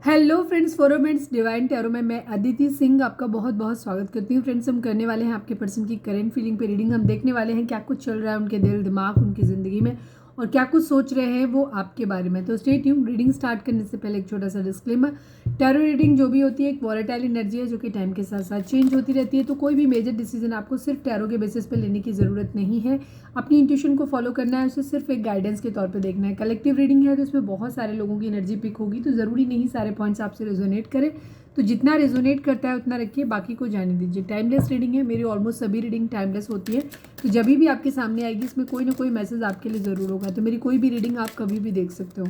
Hello friends, फोरोमेंट्स divine tarot में मैं अदिति सिंह आपका बहुत बहुत स्वागत करती हूँ। फ्रेंड्स, हम करने वाले हैं आपके पर्सन की करेंट फीलिंग पे रीडिंग। हम देखने वाले हैं क्या कुछ चल रहा है उनके दिल दिमाग उनकी ज़िंदगी में और क्या कुछ सोच रहे हैं वो आपके बारे में। तो स्टे ट्यून्ड। रीडिंग स्टार्ट करने से पहले एक छोटा सा डिस्क्लेमर, टैरो रीडिंग जो भी होती है एक वॉलेटाइल एनर्जी है जो कि टाइम के साथ साथ चेंज होती रहती है। तो कोई भी मेजर डिसीजन आपको सिर्फ टैरो के बेसिस पे लेने की ज़रूरत नहीं है। अपनी इंट्यूशन को फॉलो करना है, उसे सिर्फ एक गाइडेंस के तौर पे देखना है। कलेक्टिव रीडिंग है तो इसमें बहुत सारे लोगों की एनर्जी पिक होगी, तो ज़रूरी नहीं सारे पॉइंट्स आपसे रेजोनेट करें। तो जितना रेजोनेट करता है उतना रखिए, बाकी को जाने दीजिए। टाइमलेस रीडिंग है, मेरी ऑलमोस्ट सभी रीडिंग टाइमलेस होती है। तो जब भी आपके सामने आएगी इसमें कोई ना कोई मैसेज आपके लिए ज़रूर होगा। तो मेरी कोई भी रीडिंग आप कभी भी देख सकते हो।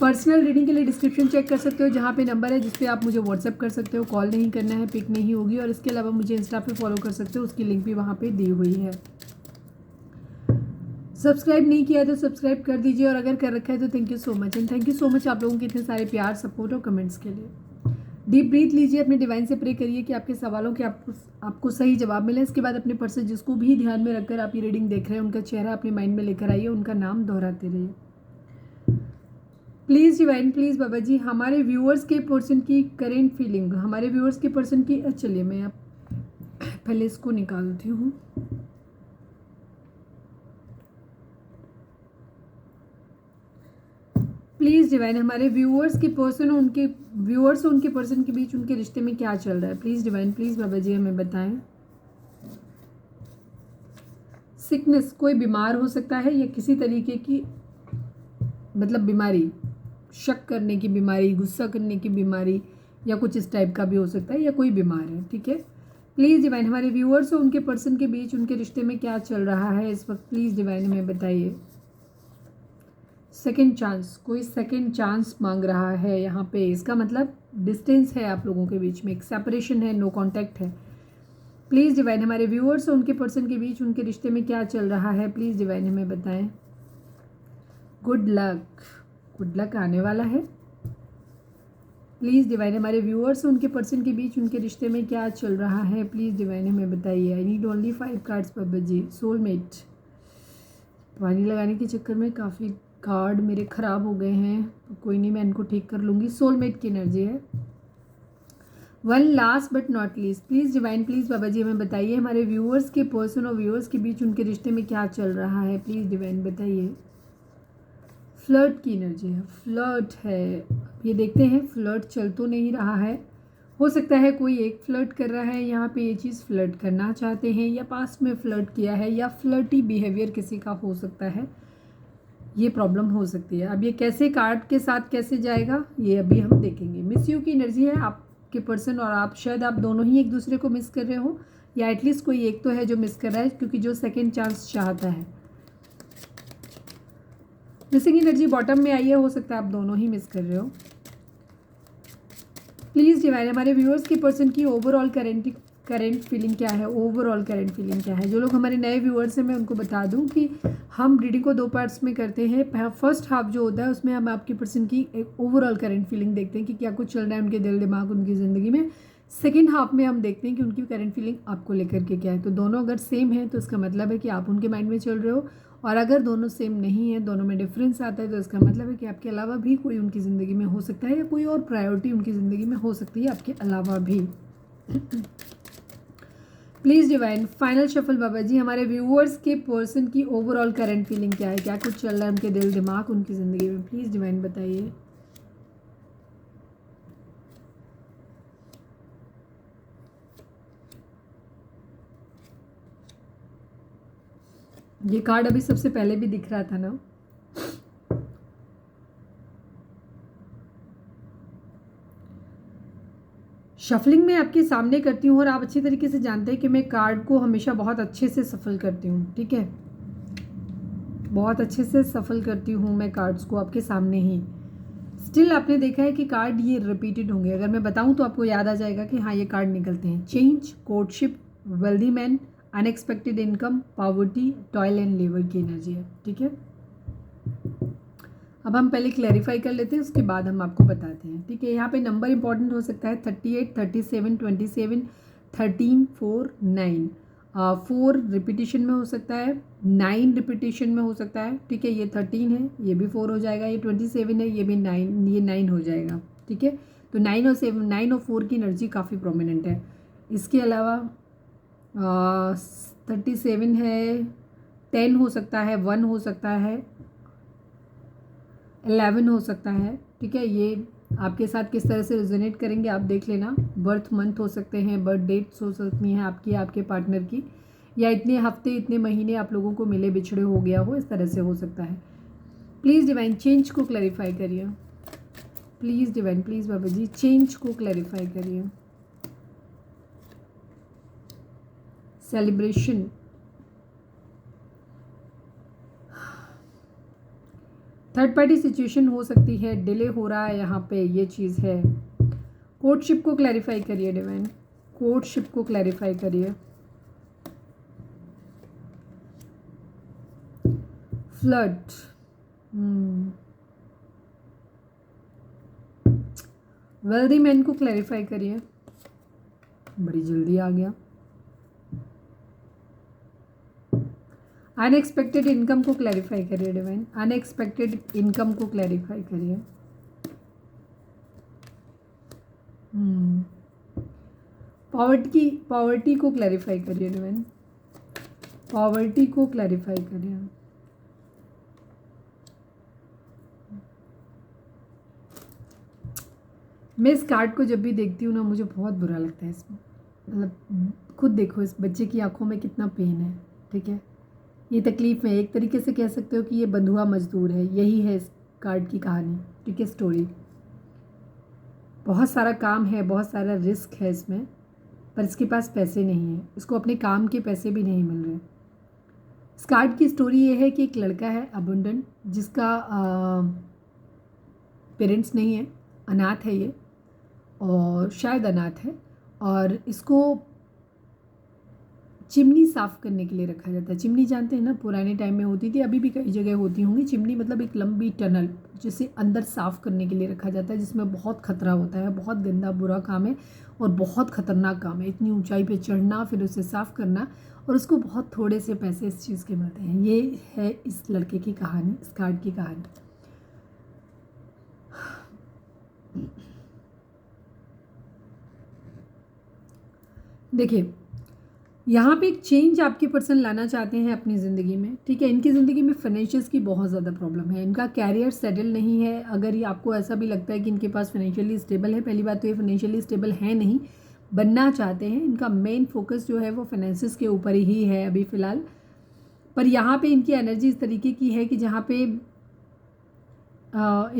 पर्सनल रीडिंग के लिए डिस्क्रिप्शन चेक कर सकते हो, जहाँ पे नंबर है जिस पे आप मुझे व्हाट्सअप कर सकते हो। कॉल नहीं करना है, पिक नहीं होगी। और इसके अलावा मुझे इंस्टा पे फॉलो कर सकते हो, उसकी लिंक भी वहाँ पे दी हुई है। सब्सक्राइब नहीं किया है तो सब्सक्राइब कर दीजिए, और अगर कर रखा है तो thank you so much. And thank you so much आप लोगों के इतने सारे प्यार, सपोर्ट और कमेंट्स के लिए। डीप ब्रीथ लीजिए, अपने डिवाइन से प्रे करिए कि आपके सवालों के आपको सही जवाब मिले। इसके बाद अपने पर्सन जिसको भी ध्यान में रखकर आप ये रीडिंग देख रहे हैं उनका चेहरा अपने माइंड में लेकर आइए, उनका नाम दोहराते रहिए। प्लीज़ डिवाइन, प्लीज़ बाबा जी, हमारे व्यूअर्स के पर्सन की करेंट फीलिंग, हमारे व्यूअर्स के पर्सन की। चलिए मैं आप पहले इसको निकालती हूँ। प्लीज़ डिवाइन, हमारे व्यूअर्स के पर्सन और उनके पर्सन के बीच उनके रिश्ते में क्या चल रहा है। प्लीज़ डिवाइन, प्लीज़ बाबा जी हमें बताएं। सिकनेस, कोई बीमार हो सकता है या किसी तरीके की मतलब बीमारी, शक करने की बीमारी, गुस्सा करने की बीमारी या कुछ इस टाइप का भी हो सकता है, या कोई बीमार है। ठीक है, प्लीज़ डिवाइन, हमारे व्यूअर्स और उनके पर्सन के बीच उनके रिश्ते में क्या चल रहा है इस वक्त। प्लीज़ डिवाइन हमें बताइए। सेकेंड चांस, कोई सेकेंड चांस मांग रहा है यहाँ पे। इसका मतलब डिस्टेंस है आप लोगों के बीच में, एक सेपरेशन है, नो कांटेक्ट है। प्लीज़ डिवाइन, हमारे व्यूअर्स और उनके पर्सन के बीच उनके रिश्ते में क्या चल रहा है। प्लीज़ डिवाइन हमें बताएं। गुड लक, गुड लक आने वाला है। प्लीज़ डिवाइन, हमारे व्यूअर्स और उनके पर्सन के बीच उनके रिश्ते में क्या चल रहा है। प्लीज़ डिवाइन हमें बताइए। I need only 5 cards Baba ji. Soulmate, पानी लगाने के चक्कर में काफ़ी कार्ड मेरे ख़राब हो गए हैं, तो कोई नहीं, मैं इनको ठीक कर लूँगी। सोलमेट की एनर्जी है। One last but not least, please divine, please बाबा जी हमें बताइए, हमारे व्यूअर्स के पर्सन और व्यूअर्स के बीच उनके रिश्ते में क्या चल रहा है। प्लीज़ डिवाइन बताइए। फ्लर्ट की एनर्जी है, फ्लर्ट है। ये देखते हैं, फ्लर्ट चल तो नहीं रहा है। हो सकता है कोई एक फ्लर्ट कर रहा है यहाँ पे, ये चीज़ फ्लर्ट करना चाहते हैं या पास्ट में फ्लर्ट किया है, या फ्लर्टी बिहेवियर किसी का हो सकता है, ये प्रॉब्लम हो सकती है। अब ये कैसे कार्ड के साथ कैसे जाएगा ये अभी हम देखेंगे। मिस यू की एनर्जी है, आपके पर्सन और आप, शायद आप दोनों ही एक दूसरे को मिस कर रहे हो, या एटलीस्ट कोई एक तो है जो मिस कर रहा है, क्योंकि जो सेकेंड चांस चाहता है। मिसिंग एनर्जी बॉटम में आई है, हो सकता है आप दोनों ही मिस कर रहे हो। प्लीज़ डिवाइन, हमारे व्यूअर्स की पर्सन की ओवरऑल करेंट फीलिंग क्या है। ओवरऑल करेंट फीलिंग क्या है। जो लोग हमारे नए व्यूअर्स हैं, मैं उनको बता दूं कि हम रीडिंग को 2 पार्ट्स में करते हैं। फर्स्ट हाफ जो होता है उसमें हम आपके पर्सन की एक ओवरऑल करेंट फीलिंग देखते हैं कि क्या कुछ चल रहा है उनके दिल दिमाग उनकी ज़िंदगी में। सेकेंड हाफ में हम देखते हैं कि उनकी करेंट फीलिंग आपको लेकर के क्या है। तो दोनों अगर सेम है तो इसका मतलब है कि आप उनके माइंड में चल रहे हो, और अगर दोनों सेम नहीं है, दोनों में डिफरेंस आता है, तो इसका मतलब है कि आपके अलावा भी कोई उनकी ज़िंदगी में हो सकता है, या कोई और प्रायोरिटी उनकी ज़िंदगी में हो सकती है आपके अलावा भी। प्लीज़ डिवाइन, फाइनल शफल बाबा जी, हमारे व्यूअर्स के पर्सन की ओवरऑल करंट फीलिंग क्या है, क्या कुछ चल रहा है उनके दिल दिमाग उनकी ज़िंदगी में। प्लीज़ डिवाइन बताइए। ये कार्ड अभी सबसे पहले भी दिख रहा था ना। शफलिंग में आपके सामने करती हूँ, और आप अच्छी तरीके से जानते हैं कि मैं कार्ड को हमेशा बहुत अच्छे से सफल करती हूँ। ठीक है, बहुत अच्छे से सफल करती हूँ मैं कार्ड्स को आपके सामने ही। स्टिल आपने देखा है कि कार्ड ये रिपीटेड होंगे। अगर मैं बताऊँ तो आपको याद आ जाएगा कि हाँ ये कार्ड निकलते हैं। Change, courtship, wealthy man, unexpected income, poverty, toil and labour की एनर्जी है। ठीक है, अब हम पहले क्लैरिफाई कर लेते हैं, उसके बाद हम आपको बताते हैं। ठीक है, यहाँ पे नंबर इंपॉर्टेंट हो सकता है 38, 37, 27, 13, 4, 9। 4 रिपीटिशन में हो सकता है, 9 रिपीटिशन में हो सकता है। ठीक है, ये 13 है, ये भी 4 हो जाएगा, ये 27 है, ये भी 9, ये 9 हो जाएगा। ठीक ठीक है। तो 9 और 7, 9 और 4 की एनर्जी काफ़ी प्रोमिनेंट है। इसके अलावा 37 है, 10 हो सकता है, 1 हो सकता है, 11 हो सकता है, ठीक है। ये आपके साथ किस तरह से रेजोनेट करेंगे आप देख लेना। बर्थ मंथ हो सकते हैं, बर्थ डेट्स हो सकती हैं आपकी, आपके पार्टनर की, या इतने हफ्ते इतने महीने आप लोगों को मिले बिछड़े हो गया हो, इस तरह से हो सकता है। प्लीज़ डिवाइन चेंज को क्लैरिफाई करिए। Please divine, please Baba ji change को क्लैरिफाई करिए। सेलिब्रेशन, थर्ड पार्टी सिचुएशन हो सकती है, डिले हो रहा है यहाँ पे, ये चीज़ है। कोर्टशिप को क्लैरिफाई करिए डिवाइन, कोर्टशिप को क्लैरिफाई करिए। फ्लर्ट, वेल्दी मैन को क्लैरिफाई करिए। बड़ी जल्दी आ गया। अनएक्सपेक्टेड इनकम को क्लैरिफाई करिए डिवाइन, अनएक्सपेक्टेड इनकम को क्लैरिफाई करिए। पॉवर्टी को क्लैरिफाई करिए डिवाइन, पॉवर्टी को क्लैरिफाई करिए। मैं इस कार्ड को जब भी देखती हूँ ना मुझे बहुत बुरा लगता है इसमें, मतलब खुद देखो इस बच्चे की आंखों में कितना पेन है, ठीक है। ये तकलीफ़ में एक तरीके से कह सकते हो कि ये बंधुआ मजदूर है, यही है इस कार्ड की कहानी, ठीक है, स्टोरी। बहुत सारा काम है, बहुत सारा रिस्क है इसमें, पर इसके पास पैसे नहीं हैं, इसको अपने काम के पैसे भी नहीं मिल रहे। इस कार्ड की स्टोरी ये है कि एक लड़का है अबंडन, जिसका पेरेंट्स नहीं है, अनाथ है ये, और शायद अनाथ है, और इसको चिमनी साफ़ करने के लिए रखा जाता है। चिमनी जानते हैं ना, पुराने टाइम में होती थी, अभी भी कई जगह होती होंगी। चिमनी मतलब एक लंबी टनल जिसे अंदर साफ़ करने के लिए रखा जाता है, जिसमें बहुत खतरा होता है, बहुत गंदा बुरा काम है और बहुत ख़तरनाक काम है। इतनी ऊंचाई पे चढ़ना, फिर उसे साफ़ करना, और उसको बहुत थोड़े से पैसे इस चीज़ के मिलते हैं। ये है इस लड़के की कहानी, इस कार्ड की कहानी। देखिए, यहाँ पे एक चेंज आपके पर्सन लाना चाहते हैं अपनी ज़िंदगी में, ठीक है। इनकी ज़िंदगी में फाइनेंशियल्स की बहुत ज़्यादा प्रॉब्लम है, इनका कैरियर सेटल नहीं है। अगर ये आपको ऐसा भी लगता है कि इनके पास फाइनेंशियली स्टेबल है, पहली बात तो ये फाइनेंशियली स्टेबल है नहीं, बनना चाहते हैं। इनका मेन फोकस जो है वो फाइनेंसिस के ऊपर ही है अभी फ़िलहाल। पर यहाँ पे इनकी एनर्जी इस तरीके की है कि जहाँ पे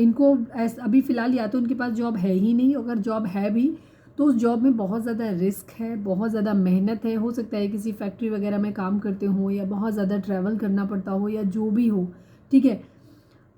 इनको अभी फ़िलहाल या तो उनके पास जॉब है ही नहीं, अगर जॉब है भी तो उस जॉब में बहुत ज़्यादा रिस्क है, बहुत ज़्यादा मेहनत है। हो सकता है किसी फैक्ट्री वगैरह में काम करते हो, या बहुत ज़्यादा ट्रैवल करना पड़ता हो, या जो भी हो, ठीक है।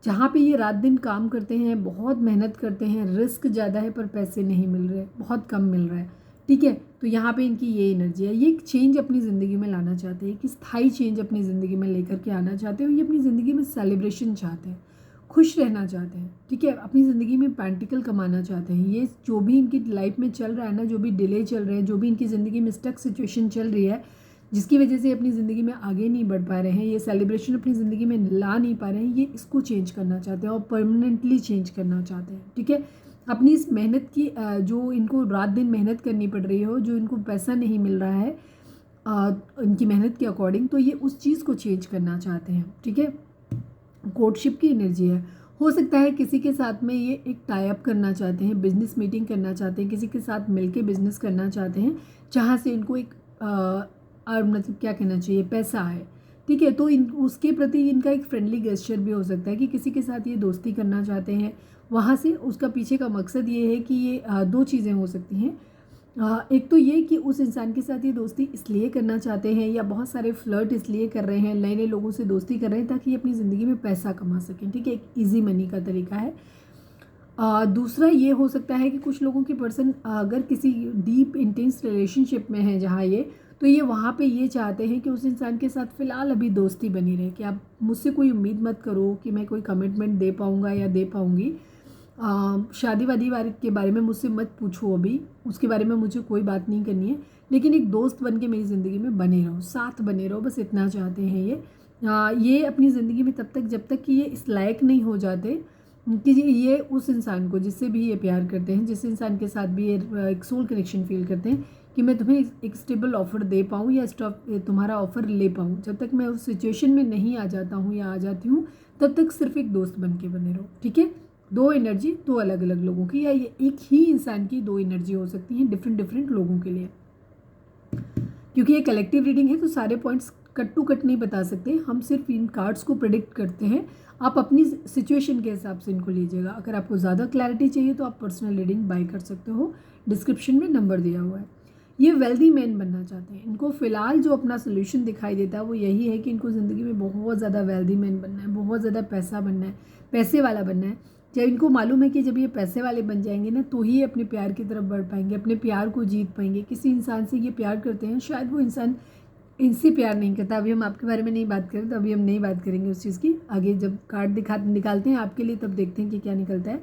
जहाँ पे ये रात दिन काम करते हैं, बहुत मेहनत करते हैं, रिस्क ज़्यादा है, पर पैसे नहीं मिल रहे, बहुत कम मिल रहा है, ठीक है। तो यहाँ पे इनकी ये एनर्जी है, ये एक चेंज अपनी ज़िंदगी में लाना चाहते हैं, कि स्थायी चेंज अपनी ज़िंदगी में लेकर के आना चाहते हो। ये अपनी ज़िंदगी में सेलिब्रेशन चाहते हैं, खुश रहना चाहते हैं, ठीक है। अपनी ज़िंदगी में प्रैक्टिकल कमाना चाहते हैं। ये जो भी इनकी लाइफ में चल रहा है ना, जो भी डिले चल रहे हैं, जो भी इनकी ज़िंदगी में स्टक सिचुएशन चल रही है, जिसकी वजह से अपनी ज़िंदगी में आगे नहीं बढ़ पा रहे हैं, ये सेलिब्रेशन अपनी ज़िंदगी में ला नहीं पा रहे हैं, ये इसको चेंज करना चाहते हैं और परमानेंटली चेंज करना चाहते हैं, ठीक है। अपनी इस मेहनत की जो इनको रात दिन मेहनत करनी पड़ रही हो, जो इनको पैसा नहीं मिल रहा है इनकी मेहनत के अकॉर्डिंग, तो ये उस चीज़ को चेंज करना चाहते हैं, ठीक है। कोर्टशिप की एनर्जी है। हो सकता है किसी के साथ में ये एक टाई अप करना चाहते हैं, बिजनेस मीटिंग करना चाहते हैं, किसी के साथ मिलके बिजनेस करना चाहते हैं, जहाँ से इनको एक मतलब क्या कहना चाहिए, पैसा आए, ठीक है। तो उसके प्रति इनका एक फ्रेंडली गेस्चर भी हो सकता है कि किसी के साथ ये दोस्ती करना चाहते हैं, वहाँ से उसका पीछे का मकसद ये है कि ये दो चीज़ें हो सकती हैं। एक तो ये कि उस इंसान के साथ ये दोस्ती इसलिए करना चाहते हैं, या बहुत सारे फ्लर्ट इसलिए कर रहे हैं, नए नए लोगों से दोस्ती कर रहे हैं ताकि ये अपनी ज़िंदगी में पैसा कमा सकें, ठीक है। एक इजी मनी का तरीका है। दूसरा ये हो सकता है कि कुछ लोगों के पर्सन अगर किसी डीप इंटेंस रिलेशनशिप में है जहाँ ये, तो ये वहाँ पे ये चाहते हैं कि उस इंसान के साथ फ़िलहाल अभी दोस्ती बनी रहे, कि आप मुझसे कोई उम्मीद मत करो कि मैं कोई कमिटमेंट दे पाऊँगा या दे पाऊँगी। शादी वादी के बारे में मुझसे मत पूछो, अभी उसके बारे में मुझे कोई बात नहीं करनी है, लेकिन एक दोस्त बन के मेरी ज़िंदगी में बने रहो, साथ बने रहो, बस इतना चाहते हैं ये। ये अपनी ज़िंदगी में तब तक, जब तक कि ये इस लायक नहीं हो जाते कि ये उस इंसान को जिससे भी ये प्यार करते हैं, जिस इंसान के साथ भी ये एक सोल कनेक्शन फील करते हैं कि मैं तुम्हें एक स्टेबल ऑफ़र दे पाऊँ या तुम्हारा ऑफ़र ले पाऊँ, जब तक मैं उस सिचुएशन में नहीं आ जाता हूँ या आ जाती हूँ तब तक सिर्फ एक दोस्त बन के बने रहो। ठीक है, दो एनर्जी, दो अलग अलग लोगों की, या ये एक ही इंसान की दो एनर्जी हो सकती हैं डिफरेंट डिफरेंट लोगों के लिए। क्योंकि ये कलेक्टिव रीडिंग है तो सारे पॉइंट्स कट टू कट नहीं बता सकते, हम सिर्फ इन कार्ड्स को प्रेडिक्ट करते हैं। आप अपनी सिचुएशन के हिसाब से इनको लीजिएगा। अगर आपको ज़्यादा क्लैरिटी चाहिए तो आप पर्सनल रीडिंग बाय कर सकते हो, डिस्क्रिप्शन में नंबर दिया हुआ है। ये वेल्दी मैन बनना चाहते हैं, इनको फ़िलहाल जो अपना सोल्यूशन दिखाई देता है वो यही है कि इनको ज़िंदगी में बहुत ज़्यादा वेल्दी मैन बनना है, बहुत ज़्यादा पैसा बनना है, पैसे वाला बनना है। जब इनको मालूम है कि जब ये पैसे वाले बन जाएंगे ना तो ही अपने प्यार की तरफ बढ़ पाएंगे, अपने प्यार को जीत पाएंगे। किसी इंसान से ये प्यार करते हैं, शायद वो इंसान इनसे प्यार नहीं करता। अभी हम आपके बारे में नहीं बात करें, तो अभी हम नहीं बात करेंगे उस चीज़ की। आगे जब कार्ड निकालते हैं आपके लिए तब देखते हैं कि क्या निकलता है।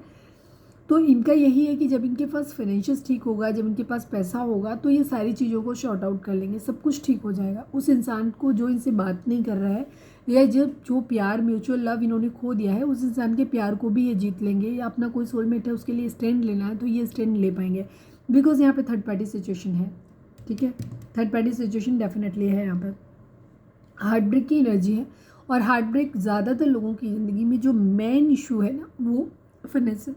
तो इनका यही है कि जब इनके पास फाइनेंशियल्स ठीक होगा, जब इनके पास पैसा होगा तो ये सारी चीज़ों को शॉर्ट आउट कर लेंगे, सब कुछ ठीक हो जाएगा। उस इंसान को जो इनसे बात नहीं कर रहा है या जो प्यार म्यूचुअल लव इन्होंने खो दिया है, उस इंसान के प्यार को भी ये जीत लेंगे। या अपना कोई सोलमेट है उसके लिए स्टैंड लेना है तो ये स्टैंड ले पाएंगे, बिकॉज यहाँ पे थर्ड पार्टी सिचुएशन है। ठीक है, थर्ड पार्टी सिचुएशन डेफिनेटली है। यहाँ पर हार्ट ब्रेक की एनर्जी है, और हार्ट ब्रेक ज़्यादातर लोगों की ज़िंदगी में जो मेन इशू है ना वो फाइनेंशियल।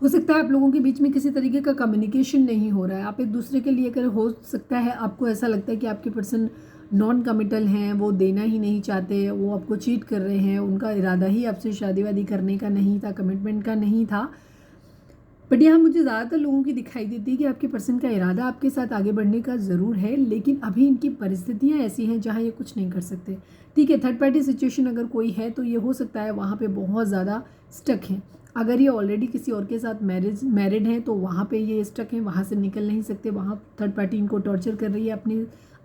हो सकता है आप लोगों के बीच में किसी तरीके का कम्युनिकेशन नहीं हो रहा है, आप एक दूसरे के लिए कर, हो सकता है आपको ऐसा लगता है कि आपके पर्सन नॉन कमिटल हैं, वो देना ही नहीं चाहते, वो आपको चीट कर रहे हैं, उनका इरादा ही आपसे शादी वादी करने का नहीं था, कमिटमेंट का नहीं था। बट यहाँ मुझे ज़्यादातर लोगों की दिखाई देती है कि आपके पर्सन का इरादा आपके साथ आगे बढ़ने का ज़रूर है, लेकिन अभी इनकी परिस्थितियाँ ऐसी हैं जहाँ ये कुछ नहीं कर सकते। ठीक है, थर्ड पार्टी सिचुएशन अगर कोई है तो ये हो सकता है वहाँ पे बहुत ज़्यादा स्टक हैं। अगर ये ऑलरेडी किसी और के साथ मैरिड हैं तो वहाँ पे ये स्टक हैं, वहाँ से निकल नहीं सकते, वहाँ थर्ड पार्टी इनको टॉर्चर कर रही है,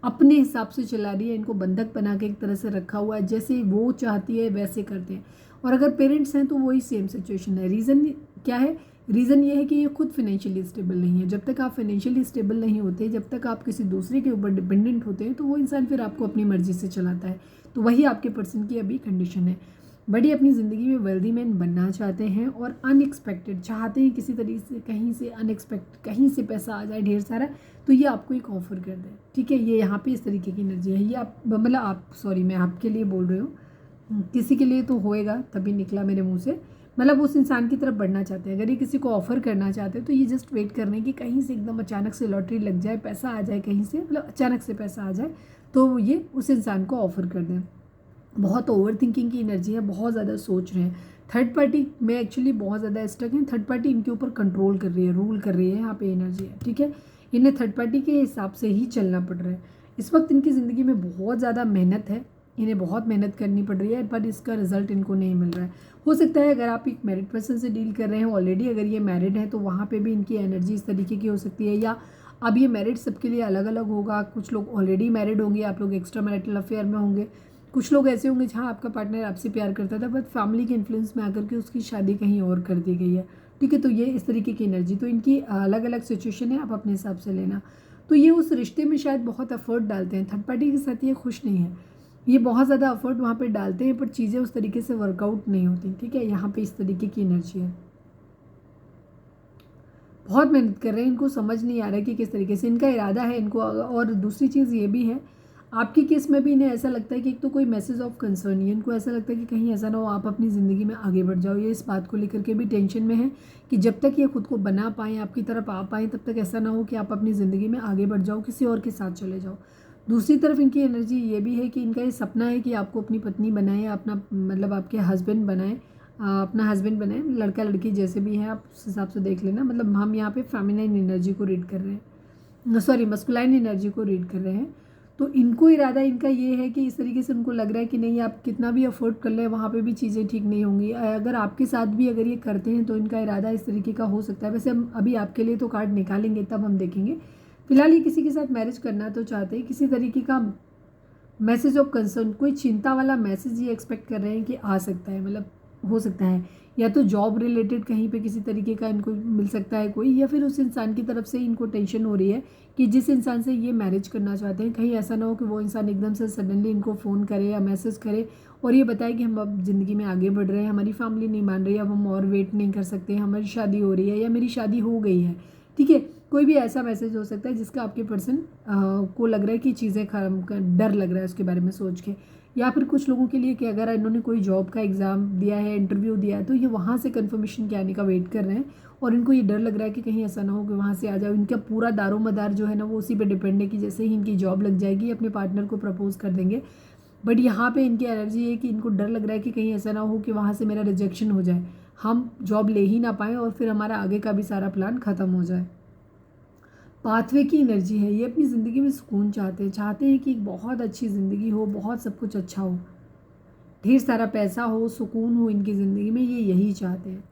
अपने हिसाब से चला रही है, इनको बंधक बना के एक तरह से रखा हुआ है, जैसे वो चाहती है वैसे करते हैं। और अगर पेरेंट्स हैं तो वही सेम सिचुएशन है। रीज़न क्या है? रीज़न ये है कि ये खुद फाइनेंशियली स्टेबल नहीं है। जब तक आप फाइनेंशियली स्टेबल नहीं होते, जब तक आप किसी दूसरे के ऊपर डिपेंडेंट होते हैं, तो वो इंसान फिर आपको अपनी मर्जी से चलाता है। तो वही आपके पर्सन की अभी कंडीशन है। बड़ी अपनी ज़िंदगी में वेल्दी मैन बनना चाहते हैं और अनएक्सपेक्टेड चाहते हैं, किसी तरीके से कहीं से अनएक्सपेक्टेड कहीं से पैसा आ जाए ढेर सारा, तो ये आपको एक ऑफ़र कर दे। ठीक है, ये यहाँ पे इस तरीके की एनर्जी है। ये मैं आपके लिए बोल रही हूँ, किसी के लिए तो होएगा, तभी निकला मेरे मुँह से। मतलब उस इंसान की तरफ बढ़ना चाहते हैं। अगर ये किसी को ऑफ़र करना चाहते हैं तो ये जस्ट वेट करने की कहीं से एकदम अचानक से लॉटरी लग जाए, पैसा आ जाए कहीं से, मतलब अचानक से पैसा आ जाए तो ये उस इंसान को ऑफ़र कर दें। बहुत ओवर थिंकिंग की एनर्जी है, बहुत ज़्यादा सोच रहे हैं। थर्ड पार्टी में एक्चुअली बहुत ज़्यादा स्टक हैं, थर्ड पार्टी इनके ऊपर कंट्रोल कर रही है, रूल कर रही है, यहाँ पे एनर्जी है। ठीक है, इन्हें थर्ड पार्टी के हिसाब से ही चलना पड़ रहा है। इस वक्त इनकी ज़िंदगी में बहुत ज़्यादा मेहनत है, इन्हें बहुत मेहनत करनी पड़ रही है, पर इसका रिजल्ट इनको नहीं मिल रहा है। हो सकता है अगर आप एक मैरिड पर्सन से डील कर रहे हैं ऑलरेडी, अगर ये मैरिड है तो वहाँ पे भी इनकी एनर्जी इस तरीके की हो सकती है। या अब ये मैरिड सबके लिए अलग अलग होगा, कुछ लोग ऑलरेडी मैरिड होंगे, आप लोग एक्स्ट्रा मैरिटल अफेयर में होंगे, कुछ लोग ऐसे होंगे जहाँ आपका पार्टनर आपसे प्यार करता था बट फैमिली के इन्फ्लुएंस में आकर के उसकी शादी कहीं और कर दी गई है। ठीक है, तो ये इस तरीके की एनर्जी, तो इनकी अलग अलग सिचुएशन है, आप अपने हिसाब से लेना। तो ये उस रिश्ते में शायद बहुत एफर्ट डालते हैं, थर्ड पार्टी के साथ ये खुश नहीं है, ये बहुत ज़्यादा एफर्ट वहाँ पे डालते हैं पर चीज़ें उस तरीके से वर्कआउट नहीं होती। ठीक है, यहाँ पे इस तरीके की एनर्जी है, बहुत मेहनत कर रहे हैं, इनको समझ नहीं आ रहा है कि किस तरीके से इनका इरादा है इनको। और दूसरी चीज़ ये भी है, आपके केस में भी इन्हें ऐसा लगता है कि एक तो कोई मैसेज ऑफ कंसर्न है, इनको ऐसा लगता है कि कहीं ऐसा ना हो आप अपनी ज़िंदगी में आगे बढ़ जाओ। ये इस बात को लेकर के भी टेंशन में है कि जब तक ये खुद को बना पाएँ, आपकी तरफ आ पाएँ, तब तक ऐसा ना हो कि आप अपनी ज़िंदगी में आगे बढ़ जाओ, किसी और के साथ चले जाओ। दूसरी तरफ इनकी एनर्जी ये भी है कि इनका ये सपना है कि आपको अपनी पत्नी बनाए, अपना मतलब आपके हस्बैंड बनाए, अपना हस्बैंड बनाए, लड़का लड़की जैसे भी हैं आप उस हिसाब से देख लेना। मतलब हम यहाँ पे फेमिनाइन एनर्जी को रीड कर रहे हैं, सॉरी मस्कुलाइन एनर्जी को रीड कर रहे हैं। तो इनको इरादा इनका ये है कि इस तरीके से उनको लग रहा है कि नहीं, आप कितना भी अफोर्ड कर लें वहाँ पे भी चीज़ें ठीक नहीं होंगी। अगर आपके साथ भी अगर ये करते हैं तो इनका इरादा इस तरीके का हो सकता है। वैसे हम अभी आपके लिए तो कार्ड निकालेंगे तब हम देखेंगे। फिलहाल ये किसी के साथ मैरिज करना तो चाहते हैं, किसी तरीके का मैसेज ऑफ कंसर्न, कोई चिंता वाला मैसेज ये एक्सपेक्ट कर रहे हैं कि आ सकता है। मतलब हो सकता है, या तो जॉब रिलेटेड कहीं पे किसी तरीके का इनको मिल सकता है कोई, या फिर उस इंसान की तरफ से इनको टेंशन हो रही है कि जिस इंसान से ये मैरिज करना चाहते हैं, कहीं ऐसा ना हो कि वो इंसान एकदम से सडनली इनको फ़ोन करे या मैसेज करे और ये बताए कि हम अब ज़िंदगी में आगे बढ़ रहे हैं, हमारी फैमिली नहीं मान रही, अब हम और वेट नहीं कर सकते, हमारी शादी हो रही है या मेरी शादी हो गई है। ठीक है, कोई भी ऐसा मैसेज हो सकता है जिसका आपके पर्सन को लग रहा है कि चीज़ें डर लग रहा है उसके बारे में सोच के, या फिर कुछ लोगों के लिए कि अगर इन्होंने कोई जॉब का एग्ज़ाम दिया है, इंटरव्यू दिया है, तो ये वहाँ से कंफर्मेशन के आने का वेट कर रहे हैं और इनको ये डर लग रहा है कि कहीं ऐसा ना हो कि वहाँ से आ जाओ। इनका पूरा दारोमदार जो है ना वो उसी पे डिपेंड है कि जैसे ही इनकी जॉब लग जाएगी अपने पार्टनर को प्रपोज कर देंगे। बट यहाँ पे इनकी एनर्जी है कि इनको डर लग रहा है कि कहीं ऐसा ना हो कि वहाँ से मेरा रिजेक्शन हो जाए, हम जॉब ले ही ना पाएँ और फिर हमारा आगे का भी सारा प्लान ख़त्म हो जाए। पाथवे की एनर्जी है, ये अपनी ज़िंदगी में सुकून चाहते हैं कि एक बहुत अच्छी ज़िंदगी हो, बहुत सब कुछ अच्छा हो, ढेर सारा पैसा हो, सुकून हो इनकी ज़िंदगी में, ये यही चाहते हैं।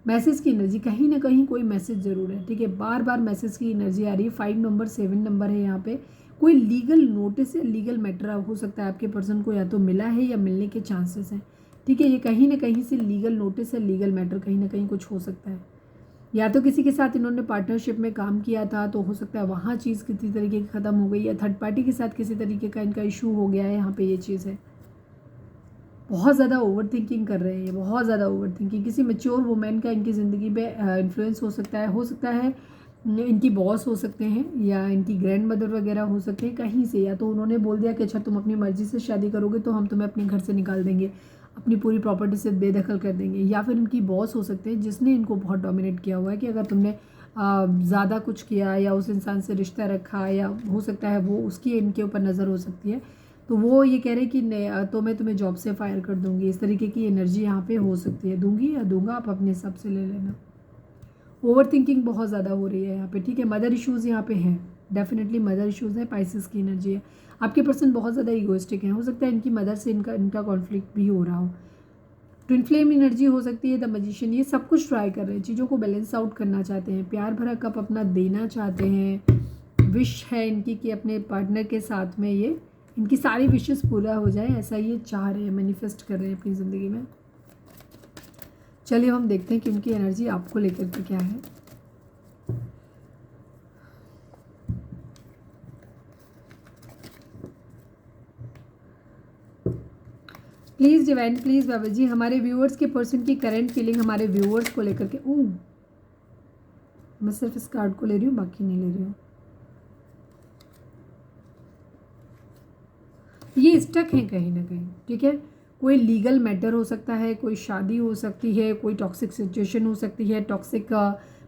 मैसेज की एनर्जी, कहीं ना कहीं कोई मैसेज ज़रूर है। ठीक है, बार बार मैसेज की एनर्जी आ रही है। 5 नंबर 7 नंबर है यहाँ पे। कोई लीगल नोटिस या लीगल मैटर हो सकता है आपके पर्सन को या तो मिला है या मिलने के चांसेस हैं। ठीक है, ये कहीं ना कहीं से लीगल नोटिस या लीगल मैटर कहीं ना कहीं कुछ हो सकता है, या तो किसी के साथ इन्होंने पार्टनरशिप में काम किया था तो हो सकता है वहाँ चीज़ किसी तरीके की ख़त्म हो गई, या थर्ड पार्टी के साथ किसी तरीके का इनका इशू हो गया है। यहाँ पे ये चीज़ है, बहुत ज़्यादा ओवर थिंकिंग कर रहे हैं ये, बहुत ज़्यादा ओवर थिंकिंग। किसी मैच्योर वुमेन का इनकी ज़िंदगी में इन्फ्लुएंस हो सकता है इनकी बॉस हो सकते हैं या इनकी ग्रैंड मदर वगैरह हो सकते हैं कहीं से, या तो उन्होंने बोल दिया कि अच्छा तुम अपनी मर्ज़ी से शादी करोगे तो हम तुम्हें अपने घर से निकाल देंगे, अपनी पूरी प्रॉपर्टी से बेदखल कर देंगे, या फिर इनकी बॉस हो सकते हैं जिसने इनको बहुत डोमिनेट किया हुआ है कि अगर तुमने ज़्यादा कुछ किया या उस इंसान से रिश्ता रखा, या हो सकता है वो उसकी इनके ऊपर नज़र हो सकती है, तो वो ये कह रहे हैं कि तो मैं तुम्हें जॉब से फायर कर दूंगी। इस तरीके की एनर्जी यहाँ पे हो सकती है, दूंगी या दूंगा आप अपने हिसाब से ले लेना। ओवर थिंकिंग बहुत ज़्यादा हो रही है यहाँ पे। ठीक है, मदर इश्यूज़ यहाँ पे हैं, डेफिनेटली मदर इश्यूज़ है। पाइसेस की एनर्जी है, आपके पर्सन बहुत ज़्यादा ईगोइस्टिक हैं, हो सकता है इनकी मदर से इनका कॉन्फ्लिक्ट भी हो रहा हो। ट्विन फ्लेम एनर्जी हो सकती है, द मैजिशियन। ये सब कुछ ट्राई कर रहे हैं, चीज़ों को बैलेंस आउट करना चाहते हैं, प्यार भरा कप अपना देना चाहते हैं। विश है इनकी कि अपने पार्टनर के साथ में ये इनकी सारी विशेस पूरा हो जाए, ऐसा ये चाह रहे हैं, मैनिफेस्ट कर रहे हैं अपनी ज़िंदगी में। चलिए हम देखते हैं कि उनकी एनर्जी आपको लेकर के क्या है। प्लीज़ डिवाइन, प्लीज़ बाबा जी, हमारे व्यूअर्स के पर्सन की करंट फीलिंग हमारे व्यूअर्स को लेकर के। मैं सिर्फ इस कार्ड को ले रही हूँ, बाकी नहीं ले रही हूँ। ये स्टक हैं कहीं ना कहीं। ठीक है, कोई लीगल मैटर हो सकता है, कोई शादी हो सकती है, कोई टॉक्सिक सिचुएशन हो सकती है, टॉक्सिक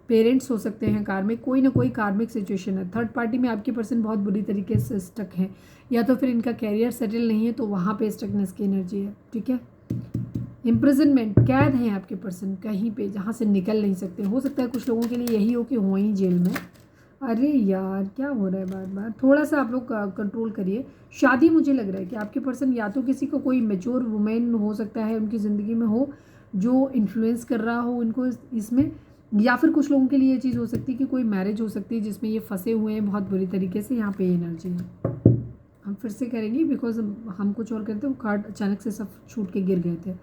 पेरेंट्स हो सकते हैं, कार्मिक कोई ना कोई कार्मिक सिचुएशन है। थर्ड पार्टी में आपके पर्सन बहुत बुरी तरीके से स्टक हैं, या तो फिर इनका कैरियर सेटल नहीं है तो वहाँ पे स्टकनेस की एनर्जी है। ठीक है, इम्प्रिजनमेंट, कैद हैं आपके पर्सन कहीं पे जहाँ से निकल नहीं सकते। हो सकता है कुछ लोगों के लिए यही हो कि हो ही जेल में। अरे यार क्या हो रहा है बार बार, थोड़ा सा आप लोग कंट्रोल करिए। शादी, मुझे लग रहा है कि आपके पर्सन या तो किसी को कोई मेच्योर वुमेन हो सकता है उनकी ज़िंदगी में हो जो इन्फ्लुएंस कर रहा हो उनको इसमें, या फिर कुछ लोगों के लिए ये चीज़ हो सकती है कि कोई मैरिज हो सकती है जिसमें ये फंसे हुए हैं बहुत बुरी तरीके से। यहाँ पे एनर्जी है, हम फिर से करेंगे बिकॉज हम कुछ और करते वो कार्ड अचानक से सब छूट के गिर गए थे।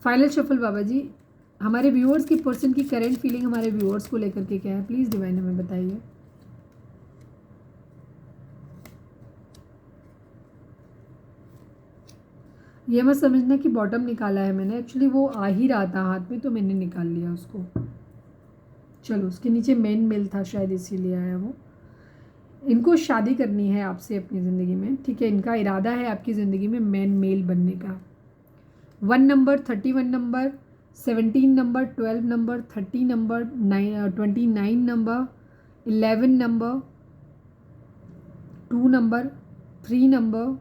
फाइनल शफल बाबा जी, हमारे व्यूअर्स की पर्सन की करंट फीलिंग हमारे व्यूअर्स को लेकर के क्या है, प्लीज़ डिवाइन हमें बताइए। ये मत समझना कि बॉटम निकाला है मैंने, एक्चुअली वो आ ही रहा था हाथ में तो मैंने निकाल लिया उसको। चलो, उसके नीचे मेन मेल था शायद इसीलिए आया वो। इनको शादी करनी है आपसे अपनी ज़िंदगी में। ठीक है, इनका इरादा है आपकी ज़िंदगी में मेन मेल बनने का। 1 number, 31 number, 17 number, 12 number, 30 number, 29 number, 11 number, 2 number, 3 number,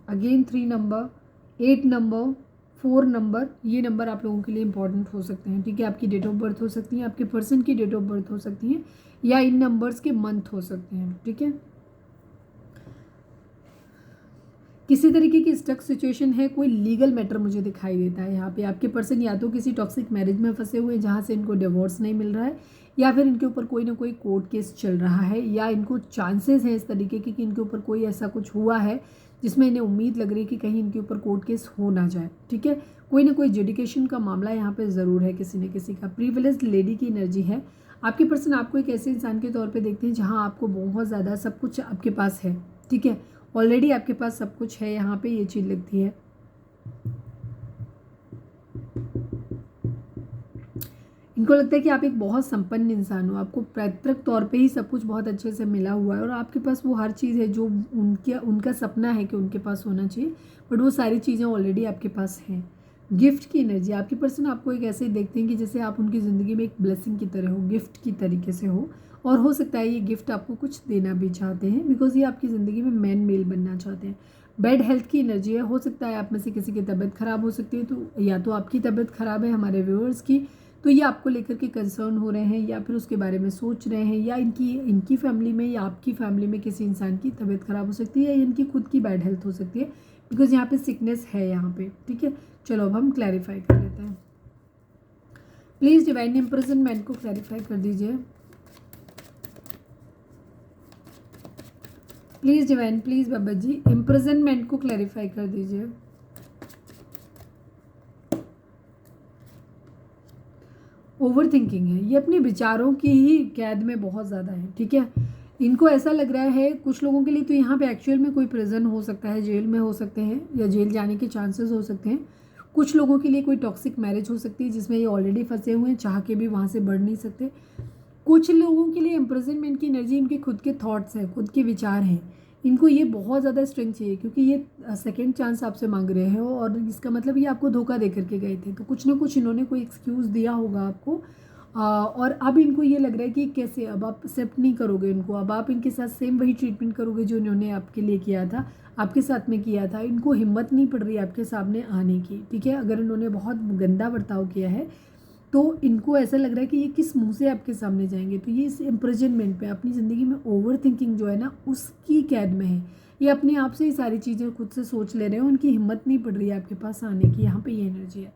again 3 number, 8 number, 4 number. ये नंबर आप लोगों के लिए इंपॉर्टेंट हो सकते हैं। ठीक है, आपकी डेट ऑफ बर्थ हो सकती है, आपके पर्सन की डेट ऑफ बर्थ हो सकती है, या इन नंबर्स के मंथ हो सकते हैं। ठीक है, किसी तरीके की स्टक सिचुएशन है, कोई लीगल मैटर मुझे दिखाई देता है यहाँ पे। आपके पर्सन या तो किसी टॉक्सिक मैरिज में फंसे हुए हैं जहाँ से इनको डिवोर्स नहीं मिल रहा है, या फिर इनके ऊपर कोई ना कोई कोर्ट केस चल रहा है, या इनको चांसेस हैं इस तरीके के कि इनके ऊपर कोई ऐसा कुछ हुआ है जिसमें इन्हें उम्मीद लग रही है कि कहीं इनके ऊपर कोर्ट केस हो ना जाए, ठीक है। कोई ना कोई जुडिकेशन का मामला यहाँ पे ज़रूर है किसी न किसी का। प्रिविलेज्ड लेडी की एनर्जी है। आपके पर्सन आपको एक ऐसे इंसान के तौर पे देखते हैं जहाँ आपको बहुत ज़्यादा सब कुछ आपके पास है, ठीक है, ऑलरेडी आपके पास सब कुछ है, यहाँ पे ये चीज़ लगती है। इनको लगता है कि आप एक बहुत संपन्न इंसान हो, आपको पैतृक तौर पे ही सब कुछ बहुत अच्छे से मिला हुआ है और आपके पास वो हर चीज़ है जो उनका सपना है कि उनके पास होना चाहिए, बट वो सारी चीज़ें ऑलरेडी आपके पास हैं। गिफ्ट की एनर्जी, आपकी पर्सन आपको एक ऐसे ही देखते हैं कि जैसे आप उनकी ज़िंदगी में एक ब्लेसिंग की तरह हो, गिफ्ट की तरीके से हो, और हो सकता है ये गिफ्ट आपको कुछ देना भी चाहते हैं बिकॉज ये आपकी ज़िंदगी में मैन मेल बनना चाहते हैं। बैड हेल्थ की एनर्जी है। हो सकता है आप में से किसी की तबीयत ख़राब हो सकती है, तो या तो आपकी तबीयत ख़राब है हमारे व्यूअर्स की, तो ये आपको लेकर के कंसर्न हो रहे हैं या फिर उसके बारे में सोच रहे हैं, या इनकी फैमिली में या आपकी फैमिली में किसी इंसान की तबीयत ख़राब हो सकती है या इनकी खुद की बैड हेल्थ हो सकती है बिकॉज यहाँ पे सिकनेस है यहाँ पे, ठीक है। चलो अब हम क्लैरिफाई कर लेते हैं। प्लीज़ डिवाइन इम्प्रिजनमेंट को क्लैरिफाई कर दीजिए। Please divine, please Baba ji, imprisonment को क्लैरिफाई कर दीजिए। ओवर थिंकिंग है, ये अपने विचारों की ही कैद में बहुत ज़्यादा है, ठीक है। इनको ऐसा लग रहा है कुछ लोगों के लिए तो यहाँ पे एक्चुअल में कोई प्रिजन हो सकता है, जेल में हो सकते हैं या जेल जाने के चांसेस हो सकते हैं। कुछ लोगों के लिए कोई टॉक्सिक मैरिज हो सकती है जिसमें ये ऑलरेडी फंसे हुए हैं, चाह के भी वहाँ से बढ़ नहीं सकते। कुछ लोगों के लिए इम्प्रिजनमेंट की एनर्जी इनके खुद के थॉट्स हैं, खुद के विचार हैं। इनको ये बहुत ज़्यादा स्ट्रेंथ चाहिए क्योंकि ये सेकंड चांस आपसे मांग रहे हैं और इसका मतलब ये आपको धोखा दे करके गए थे, तो कुछ ना कुछ इन्होंने कोई एक्सक्यूज़ दिया होगा आपको। और अब इनको ये लग रहा है कि कैसे अब आप एक्सेप्ट नहीं करोगे इनको, अब आप इनके साथ सेम वही ट्रीटमेंट करोगे जो इन्होंने आपके लिए किया था, आपके साथ में किया था। इनको हिम्मत नहीं पड़ रही आपके सामने आने की, ठीक है। अगर इन्होंने बहुत गंदा बर्ताव किया है तो इनको ऐसा लग रहा है कि ये किस मुंह से आपके सामने जाएंगे, तो ये इस इम्प्रिजनमेंट पे अपनी ज़िंदगी में ओवर थिंकिंग जो है ना उसकी कैद में है। ये अपने आप से ही सारी चीज़ें खुद से सोच ले रहे हैं, उनकी हिम्मत नहीं पड़ रही है आपके पास आने की। यहाँ पे ये एनर्जी है।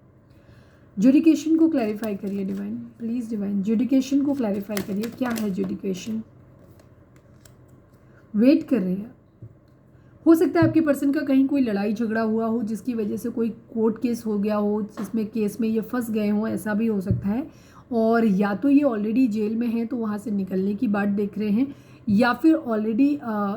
जुडिकेशन को क्लैरिफाई करिए डिवाइन, प्लीज़ डिवाइन, जुडिकेशन को क्लैरिफाई करिए, क्या है जुडिकेशन। वेट कर रहे हैं। हो सकता है आपके पर्सन का कहीं कोई लड़ाई झगड़ा हुआ हो जिसकी वजह से कोई कोर्ट केस हो गया हो जिसमें केस में ये फंस गए हों, ऐसा भी हो सकता है। और या तो ये ऑलरेडी जेल में हैं तो वहाँ से निकलने की बात देख रहे हैं, या फिर ऑलरेडी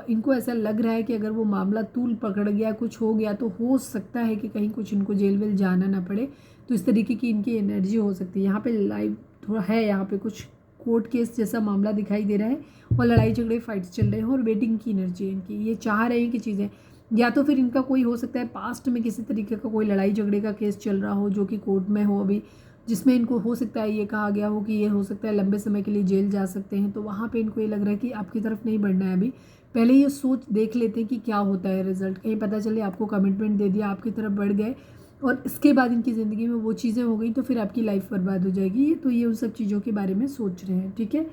इनको ऐसा लग रहा है कि अगर वो मामला तूल पकड़ गया, कुछ हो गया, तो हो सकता है कि कहीं कुछ इनको जेल वेल जाना ना पड़े। तो इस तरीके की इनकी एनर्जी हो सकती है। यहाँ पे लाइव थोड़ा है, यहाँ पे कुछ कोर्ट केस जैसा मामला दिखाई दे रहा है और लड़ाई झगड़े फाइट्स चल रहे हैं और वेटिंग की एनर्जी है इनकी। ये चाह रहे हैं कि चीज़ें, या तो फिर इनका कोई हो सकता है पास्ट में किसी तरीके का कोई लड़ाई झगड़े का केस चल रहा हो जो कि कोर्ट में हो अभी, जिसमें इनको हो सकता है ये कहा गया हो कि ये हो सकता है लंबे समय के लिए जेल जा सकते हैं। तो वहाँ पे इनको ये लग रहा है कि आपकी तरफ नहीं बढ़ना है, अभी पहले ये सोच देख लेते हैं कि क्या होता है रिजल्ट। कहीं पता चले आपको कमिटमेंट दे दिया, आपकी तरफ बढ़ गए और इसके बाद इनकी ज़िंदगी में वो चीज़ें हो गई तो फिर आपकी लाइफ बर्बाद हो जाएगी। तो ये उन सब चीज़ों के बारे में सोच रहे हैं, ठीक है।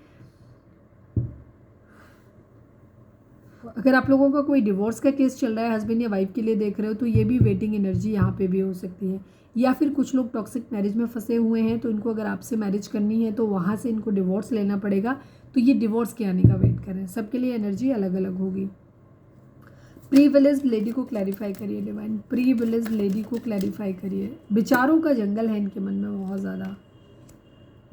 अगर आप लोगों का कोई डिवोर्स का केस चल रहा है, हस्बैंड या वाइफ के लिए देख रहे हो, तो ये भी वेटिंग एनर्जी यहाँ पे भी हो सकती है। या फिर कुछ लोग टॉक्सिक मैरिज में फंसे हुए हैं तो इनको अगर आपसे मैरिज करनी है तो वहाँ से इनको डिवोर्स लेना पड़ेगा, तो ये डिवोर्स के आने का वेट करें। सबके लिए एनर्जी अलग अलग होगी। प्रीविलेज्ड लेडी को क्लैरिफाई करिए डिवाइन, प्रीविलेज्ड लेडी को क्लैरिफाई करिए। विचारों का जंगल है इनके मन में बहुत ज़्यादा,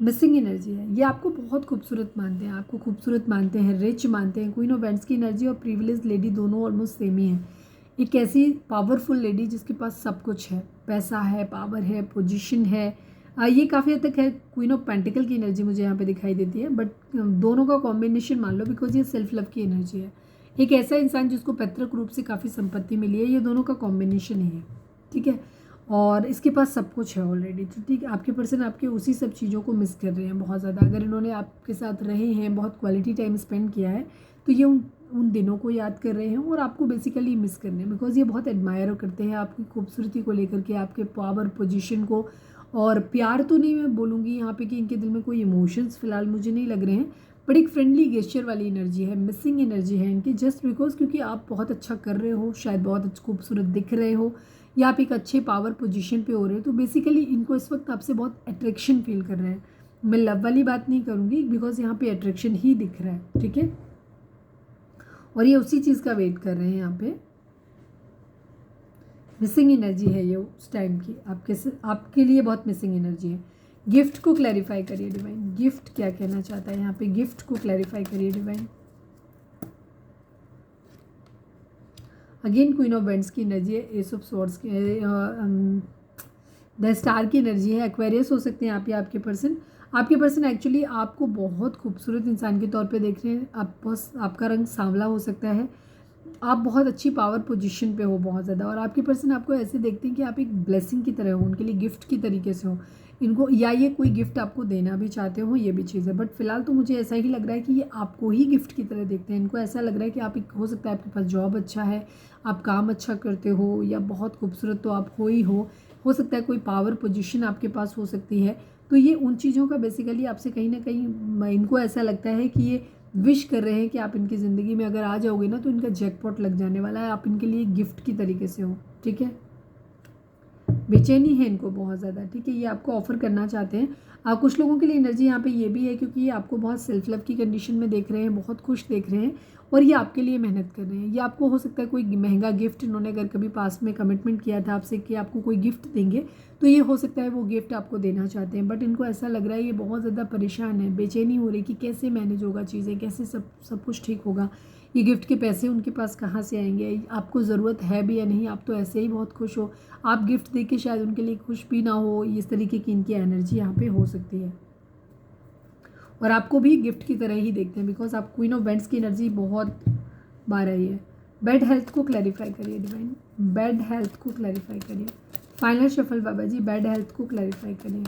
मिसिंग एनर्जी है। ये आपको बहुत खूबसूरत मानते हैं, आपको खूबसूरत मानते हैं, रिच मानते हैं। क्वीन ऑफ वेंट्स की एनर्जी और प्रिविलेज लेडी दोनों ऑलमोस्ट सेम ही है। एक ऐसी पावरफुल लेडी जिसके पास सब कुछ है, पैसा है, पावर है, पोजीशन है। ये काफ़ी हद तक है। क्वीन ऑफ पेंटिकल की एनर्जी मुझे यहाँ पे दिखाई देती है, बट दोनों का कॉम्बिनेशन मान लो बिकॉज ये सेल्फ लव की एनर्जी है। एक ऐसा इंसान जिसको पैतृक रूप से काफ़ी संपत्ति मिली है, ये दोनों का कॉम्बिनेशन ही है, ठीक है। और इसके पास सब कुछ है ऑलरेडी, तो ठीक है। आपके पर्सन आपके उसी सब चीज़ों को मिस कर रहे हैं बहुत ज़्यादा। अगर इन्होंने आपके साथ रहे हैं, बहुत क्वालिटी टाइम स्पेंड किया है, तो ये उन दिनों को याद कर रहे हैं और आपको बेसिकली मिस कर रहे हैं बिकॉज ये बहुत एडमायर करते हैं आपकी खूबसूरती को लेकर के, आपके पावर पोजीशन को। और प्यार तो नहीं मैं बोलूँगी यहाँ पे कि इनके दिल में कोई इमोशंस फ़िलहाल मुझे नहीं लग रहे हैं, बट एक फ्रेंडली गेस्चर वाली एनर्जी है, मिसिंग एनर्जी है इनकी, जस्ट बिकॉज क्योंकि आप बहुत अच्छा कर रहे हो, शायद बहुत खूबसूरत दिख रहे हो, या आप एक अच्छे पावर पोजीशन पे हो रहे हो, तो बेसिकली इनको इस वक्त आपसे बहुत अट्रैक्शन फील कर रहे हैं। मैं लव वाली बात नहीं करूँगी बिकॉज यहाँ पे अट्रैक्शन ही दिख रहा है, ठीक है। और ये उसी चीज़ का वेट कर रहे हैं यहाँ पे। मिसिंग एनर्जी है ये उस टाइम की, आपके लिए बहुत मिसिंग एनर्जी है। गिफ्ट को क्लैरिफाई करिए डिवाइन, गिफ्ट क्या कहना चाहता है यहाँ पे, गिफ्ट को क्लैरिफाई करिए divine. Again queen of vents की एनर्जी है, एस ऑफ स्वॉर्ड्स की, द स्टार की एनर्जी है। एक्वेरियस हो सकते हैं आप या आपके पर्सन। आपके पर्सन एक्चुअली आपको बहुत खूबसूरत इंसान के तौर पे देख रहे हैं। आपका रंग सांवला हो सकता है, आप बहुत अच्छी पावर पोजीशन पे हो बहुत ज़्यादा, और आपके पर्सन आपको ऐसे देखते हैं कि आप एक ब्लेसिंग की तरह हो, उनके लिए गिफ्ट की तरीके से हो इनको, या ये कोई गिफ्ट आपको देना भी चाहते हो, ये भी चीज़ है। बट फिलहाल तो मुझे ऐसा ही लग रहा है कि ये आपको ही गिफ्ट की तरह देखते हैं। इनको ऐसा लग रहा है कि आप एक, हो सकता है आपके पास जॉब अच्छा है, आप काम अच्छा करते हो, या बहुत खूबसूरत तो आप हो ही हो सकता है कोई पावर पोजीशन आपके पास हो सकती है। तो ये उन चीज़ों का बेसिकली आपसे कहीं ना कहीं इनको ऐसा लगता है कि ये विश कर रहे हैं कि आप इनकी ज़िंदगी में अगर आ जाओगे ना तो इनका जैकपॉट लग जाने वाला है, आप इनके लिए गिफ्ट की तरीके से हो। ठीक है, बेचैनी है इनको बहुत ज़्यादा। ठीक है, ये आपको ऑफर करना चाहते हैं। कुछ लोगों के लिए एनर्जी यहाँ पे ये भी है क्योंकि ये आपको बहुत सेल्फ लव की कंडीशन में देख रहे हैं, बहुत खुश देख रहे हैं, और ये आपके लिए मेहनत कर रहे हैं। ये आपको हो सकता है कोई महंगा गिफ्ट, इन्होंने अगर कभी पास में कमिटमेंट किया था आपसे कि आपको कोई गिफ्ट देंगे, तो ये हो सकता है वो गिफ्ट आपको देना चाहते हैं। बट इनको ऐसा लग रहा है ये बहुत ज़्यादा परेशान है, बेचैनी हो रही कि कैसे मैनेज होगा चीज़ें, कैसे सब कुछ ठीक होगा, ये गिफ्ट के पैसे उनके पास कहाँ से आएंगे, आपको ज़रूरत है भी या नहीं, आप तो ऐसे ही बहुत खुश हो, आप गिफ्ट दे के शायद उनके लिए खुश भी ना हो। इस तरीके की इनकी एनर्जी यहाँ पे हो सकती है, और आपको भी गिफ्ट की तरह ही देखते हैं बिकॉज आप क्वीन ऑफ वेंट्स की एनर्जी बहुत बार आई है। बेड हेल्थ को क्लैरिफाई करिए डिवाइन, बेड हेल्थ को क्लैरिफाई करिए। फाइनल शफल बाबा जी, बेड हेल्थ को क्लैरिफाई करिए।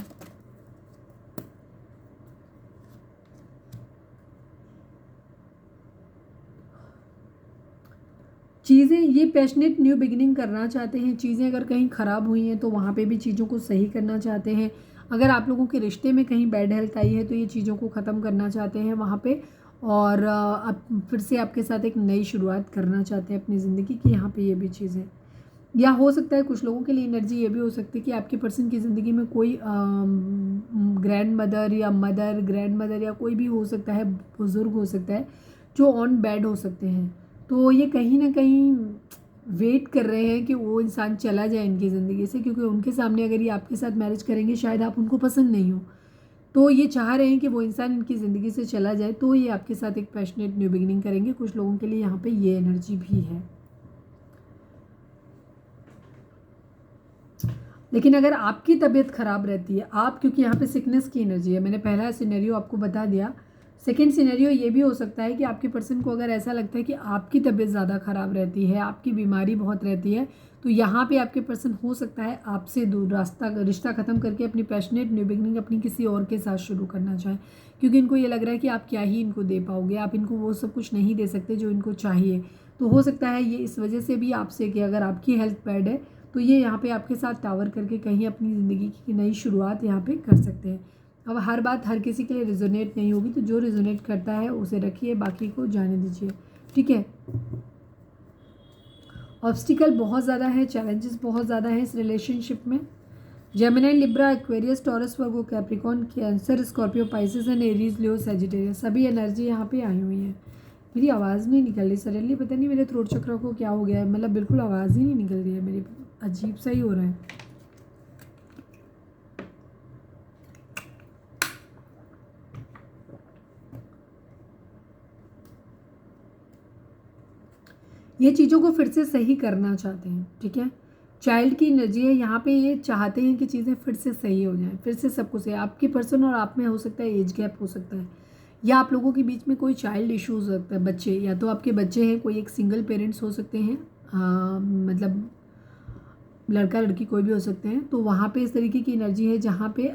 चीज़ें, ये पैशनेट न्यू बिगिनिंग करना चाहते हैं। चीज़ें अगर कहीं ख़राब हुई हैं तो वहाँ पे भी चीज़ों को सही करना चाहते हैं। अगर आप लोगों के रिश्ते में कहीं बैड हेल्थ आई है तो ये चीज़ों को ख़त्म करना चाहते हैं वहाँ पे, और अब फिर से आपके साथ एक नई शुरुआत करना चाहते हैं अपनी ज़िंदगी की। यहाँ पे ये भी चीज़ है, या हो सकता है कुछ लोगों के लिए एनर्जी ये भी हो सकती है कि आपके पर्सन की ज़िंदगी में कोई ग्रैंड मदर या मदर, ग्रैंड मदर या कोई भी हो सकता है, बुज़ुर्ग हो सकता है जो ऑन बेड हो सकते हैं। तो ये कहीं ना कहीं वेट कर रहे हैं कि वो इंसान चला जाए इनकी ज़िंदगी से, क्योंकि उनके सामने अगर ये आपके साथ मैरिज करेंगे शायद आप उनको पसंद नहीं हो, तो ये चाह रहे हैं कि वो इंसान इनकी ज़िंदगी से चला जाए, तो ये आपके साथ एक पैशनेट न्यू बिगिनिंग करेंगे। कुछ लोगों के लिए यहाँ पे ये एनर्जी भी है। लेकिन अगर आपकी तबीयत ख़राब रहती है, आप, क्योंकि यहाँ पे सिकनेस की एनर्जी है, मैंने पहला सिनेरियो आपको बता दिया। सेकेंड सिनेरियो ये भी हो सकता है कि आपके पर्सन को अगर ऐसा लगता है कि आपकी तबीयत ज़्यादा ख़राब रहती है, आपकी बीमारी बहुत रहती है, तो यहाँ पे आपके पर्सन हो सकता है आपसे दूर रिश्ता ख़त्म करके अपनी पैशनेट न्यू बिगनिंग अपनी किसी और के साथ शुरू करना चाहें, क्योंकि इनको ये लग रहा है कि आप क्या ही इनको दे पाओगे, आप इनको वो सब कुछ नहीं दे सकते जो इनको चाहिए। तो हो सकता है ये इस वजह से भी आपसे कि अगर आपकी हेल्थ बैड है तो ये यहाँ पे आपके साथ टावर करके कहीं अपनी ज़िंदगी की नई शुरुआत यहाँ पे कर सकते हैं। अब हर बात हर किसी के लिए रिजोनेट नहीं होगी, तो जो रिजोनेट करता है उसे रखिए, बाकी को जाने दीजिए। ठीक है, ऑब्स्टिकल बहुत ज़्यादा है, चैलेंजेस बहुत ज़्यादा है इस रिलेशनशिप में। Gemini, Libra, Aquarius, taurus, Virgo, Capricorn, cancer, Scorpio, Pisces and Aries, Leo, Sagittarius, सभी एनर्जी यहाँ पे आई हुई है। मेरी आवाज़ नहीं निकल रही सडनली, पता नहीं मेरे थ्रोट चक्र को क्या हो गया है, मतलब बिल्कुल आवाज़ ही नहीं निकल रही है मेरी, अजीब सा ही हो रहा है। ये चीज़ों को फिर से सही करना चाहते हैं। ठीक है, चाइल्ड की एनर्जी है यहाँ पे, ये चाहते हैं कि चीज़ें फिर से सही हो जाएं, फिर से सब कुछ है। आपके पर्सन और आप में हो सकता है एज गैप हो सकता है, या आप लोगों के बीच में कोई चाइल्ड इश्यूज हो सकता है, बच्चे, या तो आपके बच्चे हैं, कोई एक सिंगल पेरेंट्स हो सकते हैं, मतलब लड़का लड़की कोई भी हो सकते हैं। तो वहाँ पे इस तरीके की एनर्जी है जहाँ पे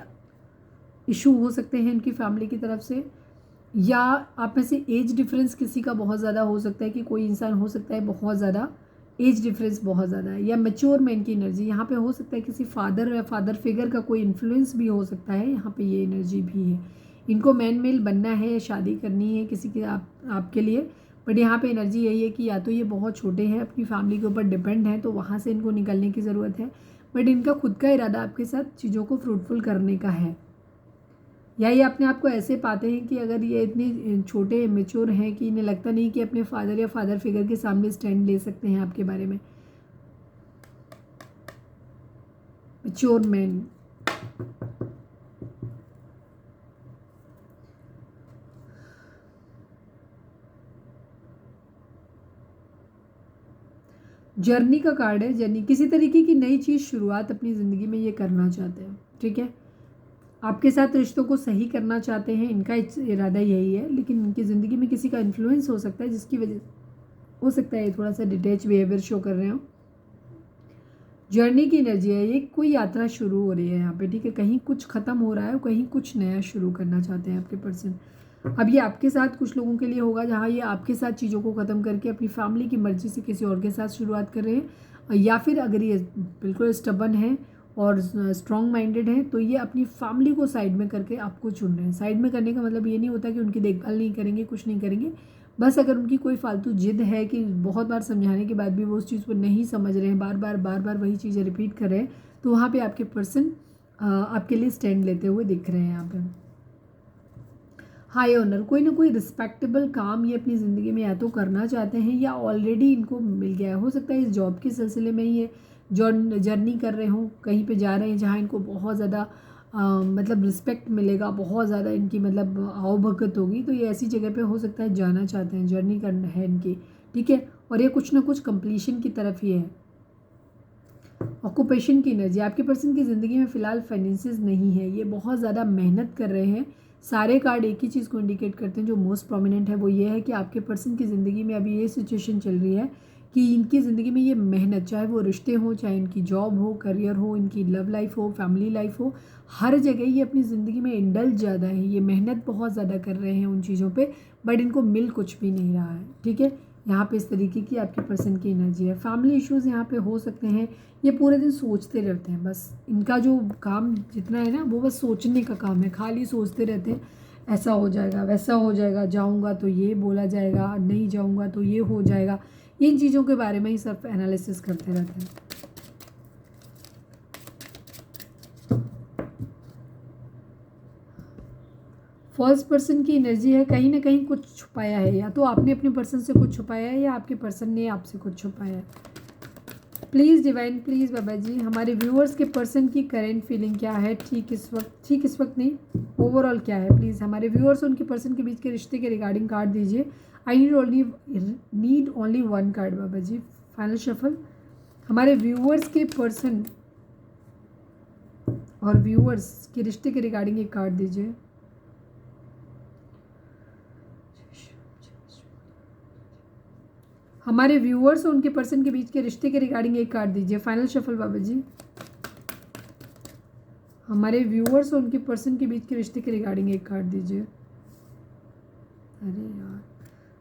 इशू हो सकते हैं इनकी फैमिली की तरफ से, या आप में से एज डिफरेंस किसी का बहुत ज़्यादा हो सकता है कि कोई इंसान हो सकता है बहुत ज़्यादा एज डिफरेंस बहुत ज़्यादा है, या मैच्योर मैन की एनर्जी यहाँ पे हो सकता है, किसी फादर या फादर फिगर का कोई इन्फ्लुएंस भी हो सकता है। यहाँ पे ये एनर्जी भी है, इनको मैन मेल बनना है, शादी करनी है किसी के आपके लिए। बट यहाँ पे एनर्जी यही है कि या तो ये बहुत छोटे हैं, अपनी फैमिली के ऊपर डिपेंड हैं, तो वहाँ से इनको निकलने की ज़रूरत है, बट इनका खुद का इरादा आपके साथ चीज़ों को फ्रूटफुल करने का है। या ये अपने आप को ऐसे पाते हैं कि अगर ये इतने छोटे मेच्योर हैं कि इन्हें लगता नहीं कि अपने फादर या फादर फिगर के सामने स्टैंड ले सकते हैं आपके बारे में। मैच्योर मैन, जर्नी का कार्ड है। जर्नी, किसी तरीके की नई चीज़ शुरुआत अपनी ज़िंदगी में ये करना चाहते हैं, ठीक है। आपके साथ रिश्तों को सही करना चाहते हैं, इनका इरादा यही है, लेकिन इनकी ज़िंदगी में किसी का इन्फ्लुएंस हो सकता है जिसकी वजह हो सकता है ये थोड़ा सा डिटेच बिहेवियर शो कर रहे हो। जर्नी की एनर्जी है, ये कोई यात्रा शुरू हो रही है यहाँ पे, ठीक है। कहीं कुछ ख़त्म हो रहा है, कहीं कुछ नया शुरू करना चाहते हैं आपके पर्सन। अब ये आपके साथ कुछ लोगों के लिए होगा जहाँ ये आपके साथ चीज़ों को ख़त्म करके अपनी फैमिली की मर्ज़ी से किसी और के साथ शुरुआत कर रहे हैं, या फिर अगर ये बिल्कुल स्टबन है और स्ट्रॉन्ग माइंडेड है तो ये अपनी फैमिली को साइड में करके आपको चुन रहे हैं। साइड में करने का मतलब ये नहीं होता कि उनकी देखभाल नहीं करेंगे, कुछ नहीं करेंगे, बस अगर उनकी कोई फालतू जिद है कि बहुत बार समझाने के बाद भी वो उस चीज़ को नहीं समझ रहे हैं, बार बार वही चीज़ें रिपीट कर रहे हैं, तो वहाँ पे आपके पर्सन आपके लिए स्टैंड लेते हुए दिख रहे हैं यहाँ पे। हाई ऑनर, कोई ना कोई रिस्पेक्टेबल काम ये अपनी ज़िंदगी में या तो करना चाहते हैं या ऑलरेडी इनको मिल गया है। हो सकता है इस जॉब के सिलसिले में ही ये जर्नी कर रहे हों, कहीं पे जा रहे हैं जहाँ इनको बहुत ज़्यादा मतलब रिस्पेक्ट मिलेगा, बहुत ज़्यादा इनकी मतलब आवभगत होगी, तो ये ऐसी जगह पे हो सकता है जाना चाहते हैं, जर्नी करना है इनकी, ठीक है। और ये कुछ ना कुछ कंप्लीशन की तरफ ही है। ऑक्यूपेशन की एनर्जी, आपके पर्सन की ज़िंदगी में फ़िलहाल फाइनेंसेस नहीं है, ये बहुत ज़्यादा मेहनत कर रहे हैं। सारे कार्ड एक ही चीज़ को इंडिकेट करते हैं, जो मोस्ट प्रोमिनेंट है वो ये है कि आपके पर्सन की ज़िंदगी में अभी ये सिचुएशन चल रही है कि इनकी ज़िंदगी में ये मेहनत, चाहे वो रिश्ते हो, चाहे इनकी जॉब हो, करियर हो, इनकी लव लाइफ हो, फैमिली लाइफ हो, हर जगह ये अपनी ज़िंदगी में इंडल्ज ज़्यादा है, ये मेहनत बहुत ज़्यादा कर रहे हैं उन चीज़ों पे, बट इनको मिल कुछ भी नहीं रहा है, ठीक है। यहाँ पे इस तरीके की आपके पर्सन की एनर्जी है। फैमिली इश्यूज़ यहाँ पे हो सकते हैं, ये पूरे दिन सोचते रहते हैं, बस इनका जो काम जितना है ना वो बस सोचने का काम है, खाली सोचते रहते हैं, ऐसा हो जाएगा, वैसा हो जाएगा, जाऊँगा तो ये बोला जाएगा, नहीं जाऊँगा तो ये हो जाएगा, इन चीज़ों के बारे में ही सब एनालिसिस करते रहते हैं। फर्स्ट पर्सन की एनर्जी है, कहीं ना कहीं कुछ छुपाया है, या तो आपने अपने पर्सन से कुछ छुपाया है या आपके पर्सन ने आपसे कुछ छुपाया है। प्लीज़ डिवाइन, प्लीज़ बाबा जी, हमारे व्यूअर्स के पर्सन की करेंट फीलिंग क्या है, ठीक इस वक्त नहीं, ओवरऑल क्या है, प्लीज़ हमारे व्यूअर्स और उनके पर्सन के बीच के रिश्ते के रिगार्डिंग कार्ड दीजिए। I need only one card Baba ji, final shuffle. हमारे व्यूअर्स के पर्सन और व्यूअर्स के रिश्ते के रिगार्डिंग एक कार्ड दीजिए। हमारे व्यूअर्स और उनके पर्सन के बीच के रिश्ते के रिगार्डिंग एक कार्ड दीजिए, फाइनल शफल बाबा जी। हमारे व्यूअर्स और उनके पर्सन के बीच के रिश्ते के रिगार्डिंग एक कार्ड दीजिए। अरे यार,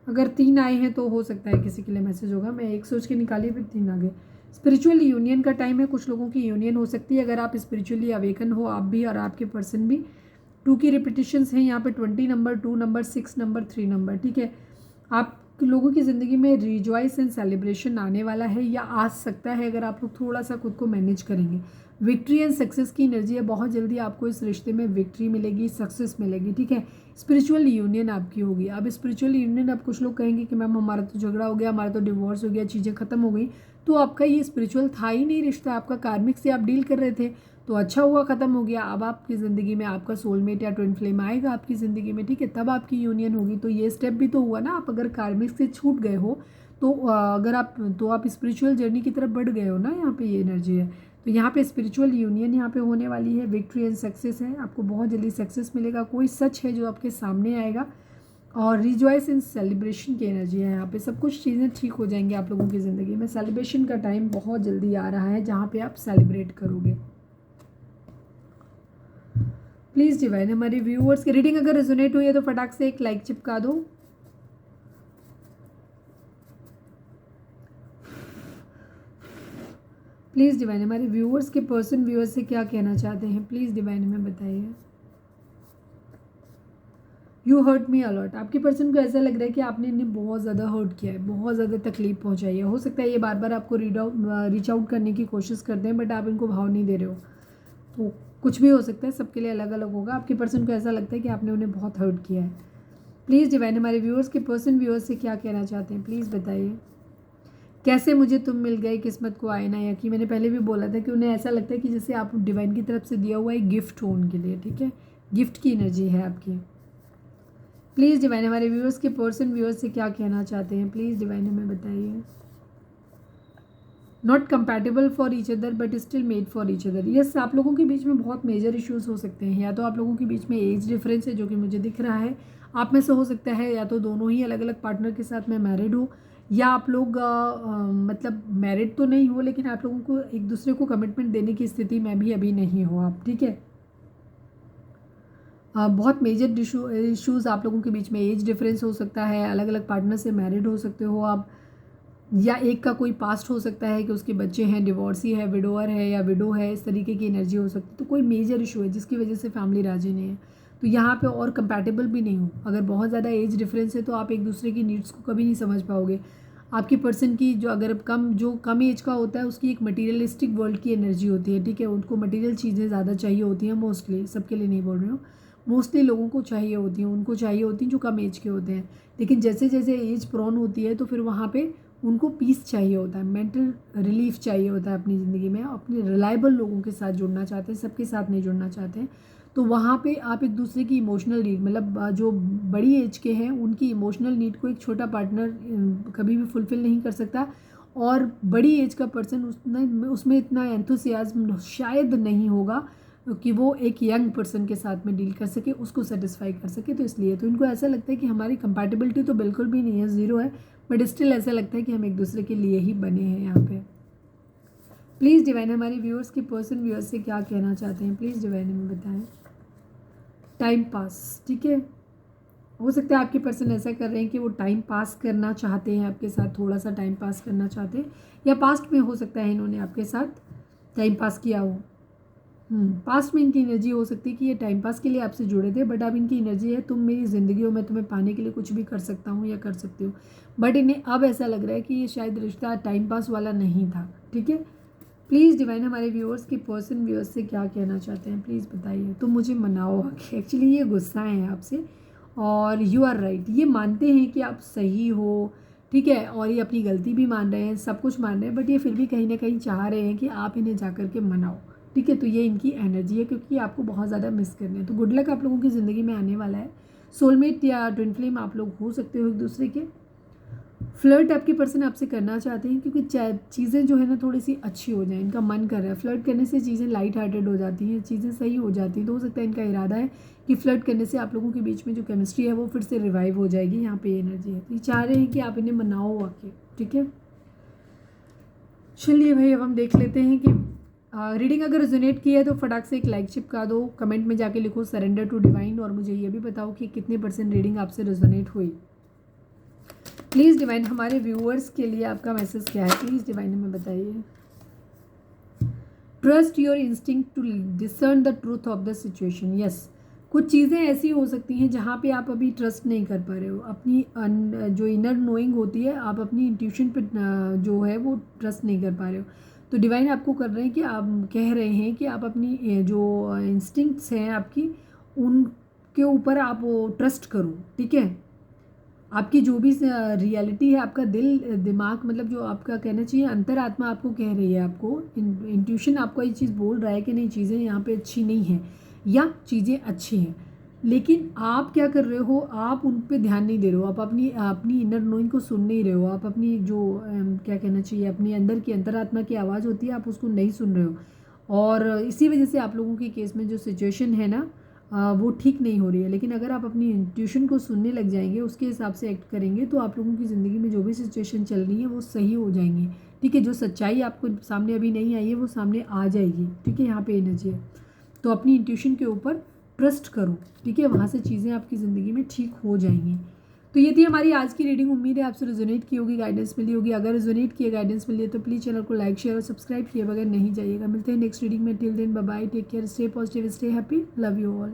अगर 3 आए हैं तो हो सकता है किसी के लिए मैसेज होगा, मैं एक सोच के निकाली फिर 3 आ गए। स्पिरिचुअल यूनियन का टाइम है, कुछ लोगों की यूनियन हो सकती है, अगर आप स्पिरिचुअली अवेकन हो, आप भी और आपके पर्सन भी। 2 की रिपीटिशंस हैं यहाँ पे, 20 नंबर, 2 नंबर, 6 नंबर, 3 नंबर, ठीक है। आप लोगों की ज़िंदगी में रिजॉइस एंड सेलिब्रेशन आने वाला है या आ सकता है, अगर आप लोग थोड़ा सा खुद को मैनेज करेंगे। विक्ट्री एंड सक्सेस की एनर्जी है, बहुत जल्दी आपको इस रिश्ते में विक्ट्री मिलेगी, सक्सेस मिलेगी, ठीक है। स्पिरिचुअल यूनियन आपकी होगी। अब स्पिरिचुअल यूनियन, अब कुछ लोग कहेंगे कि मैम हमारा तो झगड़ा हो गया, हमारा तो डिवोर्स हो गया, चीज़ें खत्म हो गई, तो आपका ये स्पिरिचुअल था ही नहीं रिश्ता, आपका कार्मिक से आप डील कर रहे थे, तो अच्छा हुआ ख़त्म हो गया। अब आपकी ज़िंदगी में आपका सोलमेट या ट्विन फ्लेम आएगा आपकी ज़िंदगी में, ठीक है, तब आपकी यूनियन होगी। तो ये स्टेप भी तो हुआ ना, आप अगर कार्मिक से छूट गए हो तो अगर आप स्पिरिचुअल जर्नी की तरफ बढ़ गए हो ना, यहाँ पे ये एनर्जी है। तो यहाँ पे स्पिरिचुअल यूनियन यहाँ पे होने वाली है, विक्ट्री एंड सक्सेस है, आपको बहुत जल्दी सक्सेस मिलेगा, कोई सच है जो आपके सामने आएगा, और रिजॉइस इन सेलिब्रेशन की एनर्जी है यहाँ पे। सब कुछ चीज़ें ठीक हो जाएंगी आप लोगों की ज़िंदगी में, सेलिब्रेशन का टाइम बहुत जल्दी आ रहा है जहाँ पे आप सेलिब्रेट करोगे। प्लीज़ डिवाइन, हमारे व्यूअर्स की रीडिंग अगर रेजोनेट हुई है तो फटाक से एक लाइक चिपका दो। प्लीज़ डिवाइन, हमारे व्यूअर्स के पर्सन व्यूअर्स से क्या कहना चाहते हैं, प्लीज़ डिवाइन हमें बताइए। यू हर्ट मी अलॉट, आपके पर्सन को ऐसा लग रहा है कि आपने इन्हें बहुत ज़्यादा हर्ट किया है, बहुत ज़्यादा तकलीफ पहुंचाई है। हो सकता है ये बार बार आपको रीच आउट करने की कोशिश करते हैं, बट आप इनको भाव नहीं दे रहे हो, तो कुछ भी हो सकता है, सबके लिए अलग अलग होगा। आपके पर्सन को ऐसा लगता है कि आपने उन्हें बहुत हर्ट किया है। प्लीज़ डिवाइन, हमारे व्यूअर्स के पर्सन व्यूअर्स से क्या कहना चाहते हैं, प्लीज़ बताइए। कैसे मुझे तुम मिल गए, किस्मत को आए ना यकीन। मैंने पहले भी बोला था कि उन्हें ऐसा लगता है कि जैसे आप डिवाइन की तरफ से दिया हुआ एक गिफ्ट हो उनके लिए, ठीक है, गिफ्ट की एनर्जी है आपकी। प्लीज़ डिवाइन हमारे व्यूअर्स के पर्सन व्यूअर्स से क्या कहना चाहते हैं, प्लीज़ डिवाइन हमें बताइए। Not compatible for each other but still made for each other. Yes, आप लोगों के बीच में बहुत मेजर इश्यूज हो सकते हैं। या तो आप लोगों के बीच में एज डिफरेंस है जो कि मुझे दिख रहा है, आप में से हो सकता है या तो दोनों ही अलग अलग पार्टनर के साथ में मैरिड हो, या आप लोग मतलब मैरिड तो नहीं हो लेकिन आप लोगों को एक दूसरे को कमिटमेंट देने की स्थिति में भी अभी नहीं हो आप, ठीक है। बहुत मेजर इश्यूज़ आप लोगों के बीच में एज डिफरेंस हो सकता है, अलग अलग पार्टनर से मैरिड हो सकते हो आप, या एक का कोई पास्ट हो सकता है कि उसके बच्चे हैं, डिवोर्सी है, विडोअर है या विडो है, इस तरीके की एनर्जी हो सकती है। तो कोई मेजर इशू है जिसकी वजह से फैमिली राजी नहीं है, तो यहाँ पे और कंपैटिबल भी नहीं हो। अगर बहुत ज़्यादा एज डिफरेंस है तो आप एक दूसरे की नीड्स को कभी नहीं समझ पाओगे। आपकी पर्सन की जो कम एज का होता है उसकी एक मटीरियलिस्टिक वर्ल्ड की एनर्जी होती है, ठीक है। उनको मटीरियल चीज़ें ज़्यादा चाहिए होती हैं, मोस्टली, सबके लिए नहीं बोल रही हूँ, मोस्टली लोगों को चाहिए होती हैं, उनको चाहिए होती हैं जो कम एज के होते हैं। लेकिन जैसे जैसे एज प्रोन होती है तो फिर वहाँ पे उनको पीस चाहिए होता है, मेंटल रिलीफ चाहिए होता है अपनी ज़िंदगी में, अपने रिलायबल लोगों के साथ जुड़ना चाहते हैं, सबके साथ नहीं जुड़ना चाहते हैं। तो वहाँ पे आप एक दूसरे की इमोशनल नीड, मतलब जो बड़ी एज के हैं उनकी इमोशनल नीड को एक छोटा पार्टनर कभी भी फुलफ़िल नहीं कर सकता, और बड़ी एज का पर्सन उसमें इतना एंथुसियाज्म शायद नहीं होगा कि वो एक यंग पर्सन के साथ में डील कर सके, उसको सेटिस्फाई कर सके। तो इसलिए तो इनको ऐसा लगता है कि हमारी कंपैटिबिलिटी तो बिल्कुल भी नहीं है, ज़ीरो है, बट स्टिल ऐसा लगता है कि हम एक दूसरे के लिए ही बने हैं यहाँ पे। प्लीज़ डिवाइन हमारे व्यूअर्स के पर्सन व्यूअर्स से क्या कहना चाहते हैं, प्लीज़ डिवाइन हमें बताएं। टाइम पास, ठीक है, हो सकता है आपके पर्सन ऐसा कर रहे हैं कि वो टाइम पास करना चाहते हैं आपके साथ, थोड़ा सा टाइम पास करना चाहते हैं, या पास्ट में हो सकता है इन्होंने आपके साथ टाइम पास किया हो। पास्ट में इनकी एनर्जी हो सकती है कि ये टाइम पास के लिए आपसे जुड़े थे, बट अब इनकी एनर्जी है तुम मेरी ज़िंदगी हो, मैं तुम्हें पाने के लिए कुछ भी कर सकता हूँ या कर सकती हूँ। बट इन्हें अब ऐसा लग रहा है कि ये शायद रिश्ता टाइम पास वाला नहीं था, ठीक है। प्लीज़ डिवाइन हमारे व्यूअर्स के पर्सन व्यूअर्स से क्या कहना चाहते हैं, प्लीज़ बताइए। तो मुझे मनाओ आके, एक्चुअली ये गुस्सा है आपसे, और यू आर राइट, ये मानते हैं कि आप सही हो, ठीक है, और ये अपनी गलती भी मान रहे हैं, सब कुछ मान रहे हैं, बट ये फिर भी कहीं ना कहीं चाह रहे हैं कि आप इन्हें जा कर के मनाओ, ठीक है। तो ये इनकी एनर्जी है क्योंकि आपको बहुत ज़्यादा मिस करने हैं। तो गुड लक आप लोगों की ज़िंदगी में आने वाला है। सोलमेट या ट्विन फ्लेम आप लोग हो सकते हो एक दूसरे के। फ्लर्ट आपके पर्सन आपसे करना चाहते हैं क्योंकि चीज़ें जो है ना थोड़ी सी अच्छी हो जाए, इनका मन कर रहा है। फ्लर्ट करने से चीज़ें लाइट हार्टेड हो जाती हैं, चीज़ें सही हो जाती हैं। तो हो सकता है इनका इरादा है कि फ्लर्ट करने से आप लोगों के बीच में जो केमिस्ट्री है वो फिर से रिवाइव हो जाएगी। यहाँ पे एनर्जी है, तो ये चाह रहे हैं कि आप इन्हें मनाओ आके, ठीक है। चलिए भाई, अब हम देख लेते हैं कि रीडिंग अगर रेजोनेट की है तो फटाक से एक लाइक चिपका दो, कमेंट में जाके लिखो सरेंडर टू डिवाइन, और मुझे ये भी बताओ कि कितने % रीडिंग आपसे रेजोनेट हुई। प्लीज़ डिवाइन हमारे व्यूअर्स के लिए आपका मैसेज क्या है, प्लीज़ डिवाइन हमें बताइए। Trust your instinct to discern the truth of the situation. Yes, कुछ चीज़ें ऐसी हो सकती हैं जहाँ पे आप अभी ट्रस्ट नहीं कर पा रहे हो, अपनी जो इनर नोइंग होती है, आप अपनी इंट्यूशन पे जो है वो ट्रस्ट नहीं कर पा रहे हो। तो डिवाइन आपको कर रहे हैं कि आप कह रहे हैं कि आप अपनी जो इंस्टिंक्ट्स हैं आपकी, उनके ऊपर आप वो ट्रस्ट करो, ठीक है। आपकी जो भी रियलिटी है, आपका दिल दिमाग, मतलब जो आपका कहना चाहिए अंतरात्मा आपको कह रही है, आपको इंट्यूशन आपको ये चीज़ बोल रहा है कि नहीं, चीज़ें यहाँ पे अच्छी नहीं हैं या चीज़ें अच्छी हैं, लेकिन आप क्या कर रहे हो, आप उन पे ध्यान नहीं दे रहे हो, आप अपनी अपनी इनर नोइंग को सुन नहीं रहे हो, आप अपनी जो क्या कहना चाहिए अपनी अंदर की अंतरात्मा की आवाज़ होती है, आप उसको नहीं सुन रहे हो। और इसी वजह से आप लोगों के केस में जो सिचुएशन है ना वो ठीक नहीं हो रही है। लेकिन अगर आप अपनी इंट्यूशन को सुनने लग जाएंगे, उसके हिसाब से एक्ट करेंगे, तो आप लोगों की ज़िंदगी में जो भी सिचुएशन चल रही है वो सही हो जाएंगी, ठीक है। जो सच्चाई आपको सामने अभी नहीं आई है वो सामने आ जाएगी, ठीक है। यहाँ पे एनर्जी है, तो अपनी इंट्यूशन के ऊपर ट्रस्ट करो, ठीक है, वहाँ से चीज़ें आपकी ज़िंदगी में ठीक हो जाएंगी। तो ये थी हमारी आज की रीडिंग। उम्मीद है आपसे रेजोनेट की होगी, गाइडेंस मिली होगी। अगर रेजोनेट किए, गाइडेंस मिली है तो प्लीज़ चैनल को लाइक शेयर और सब्सक्राइब किए बगैर नहीं जाइएगा। मिलते हैं नेक्स्ट रीडिंग में। Till then bye bye, take care, stay positive, stay happy, love you all.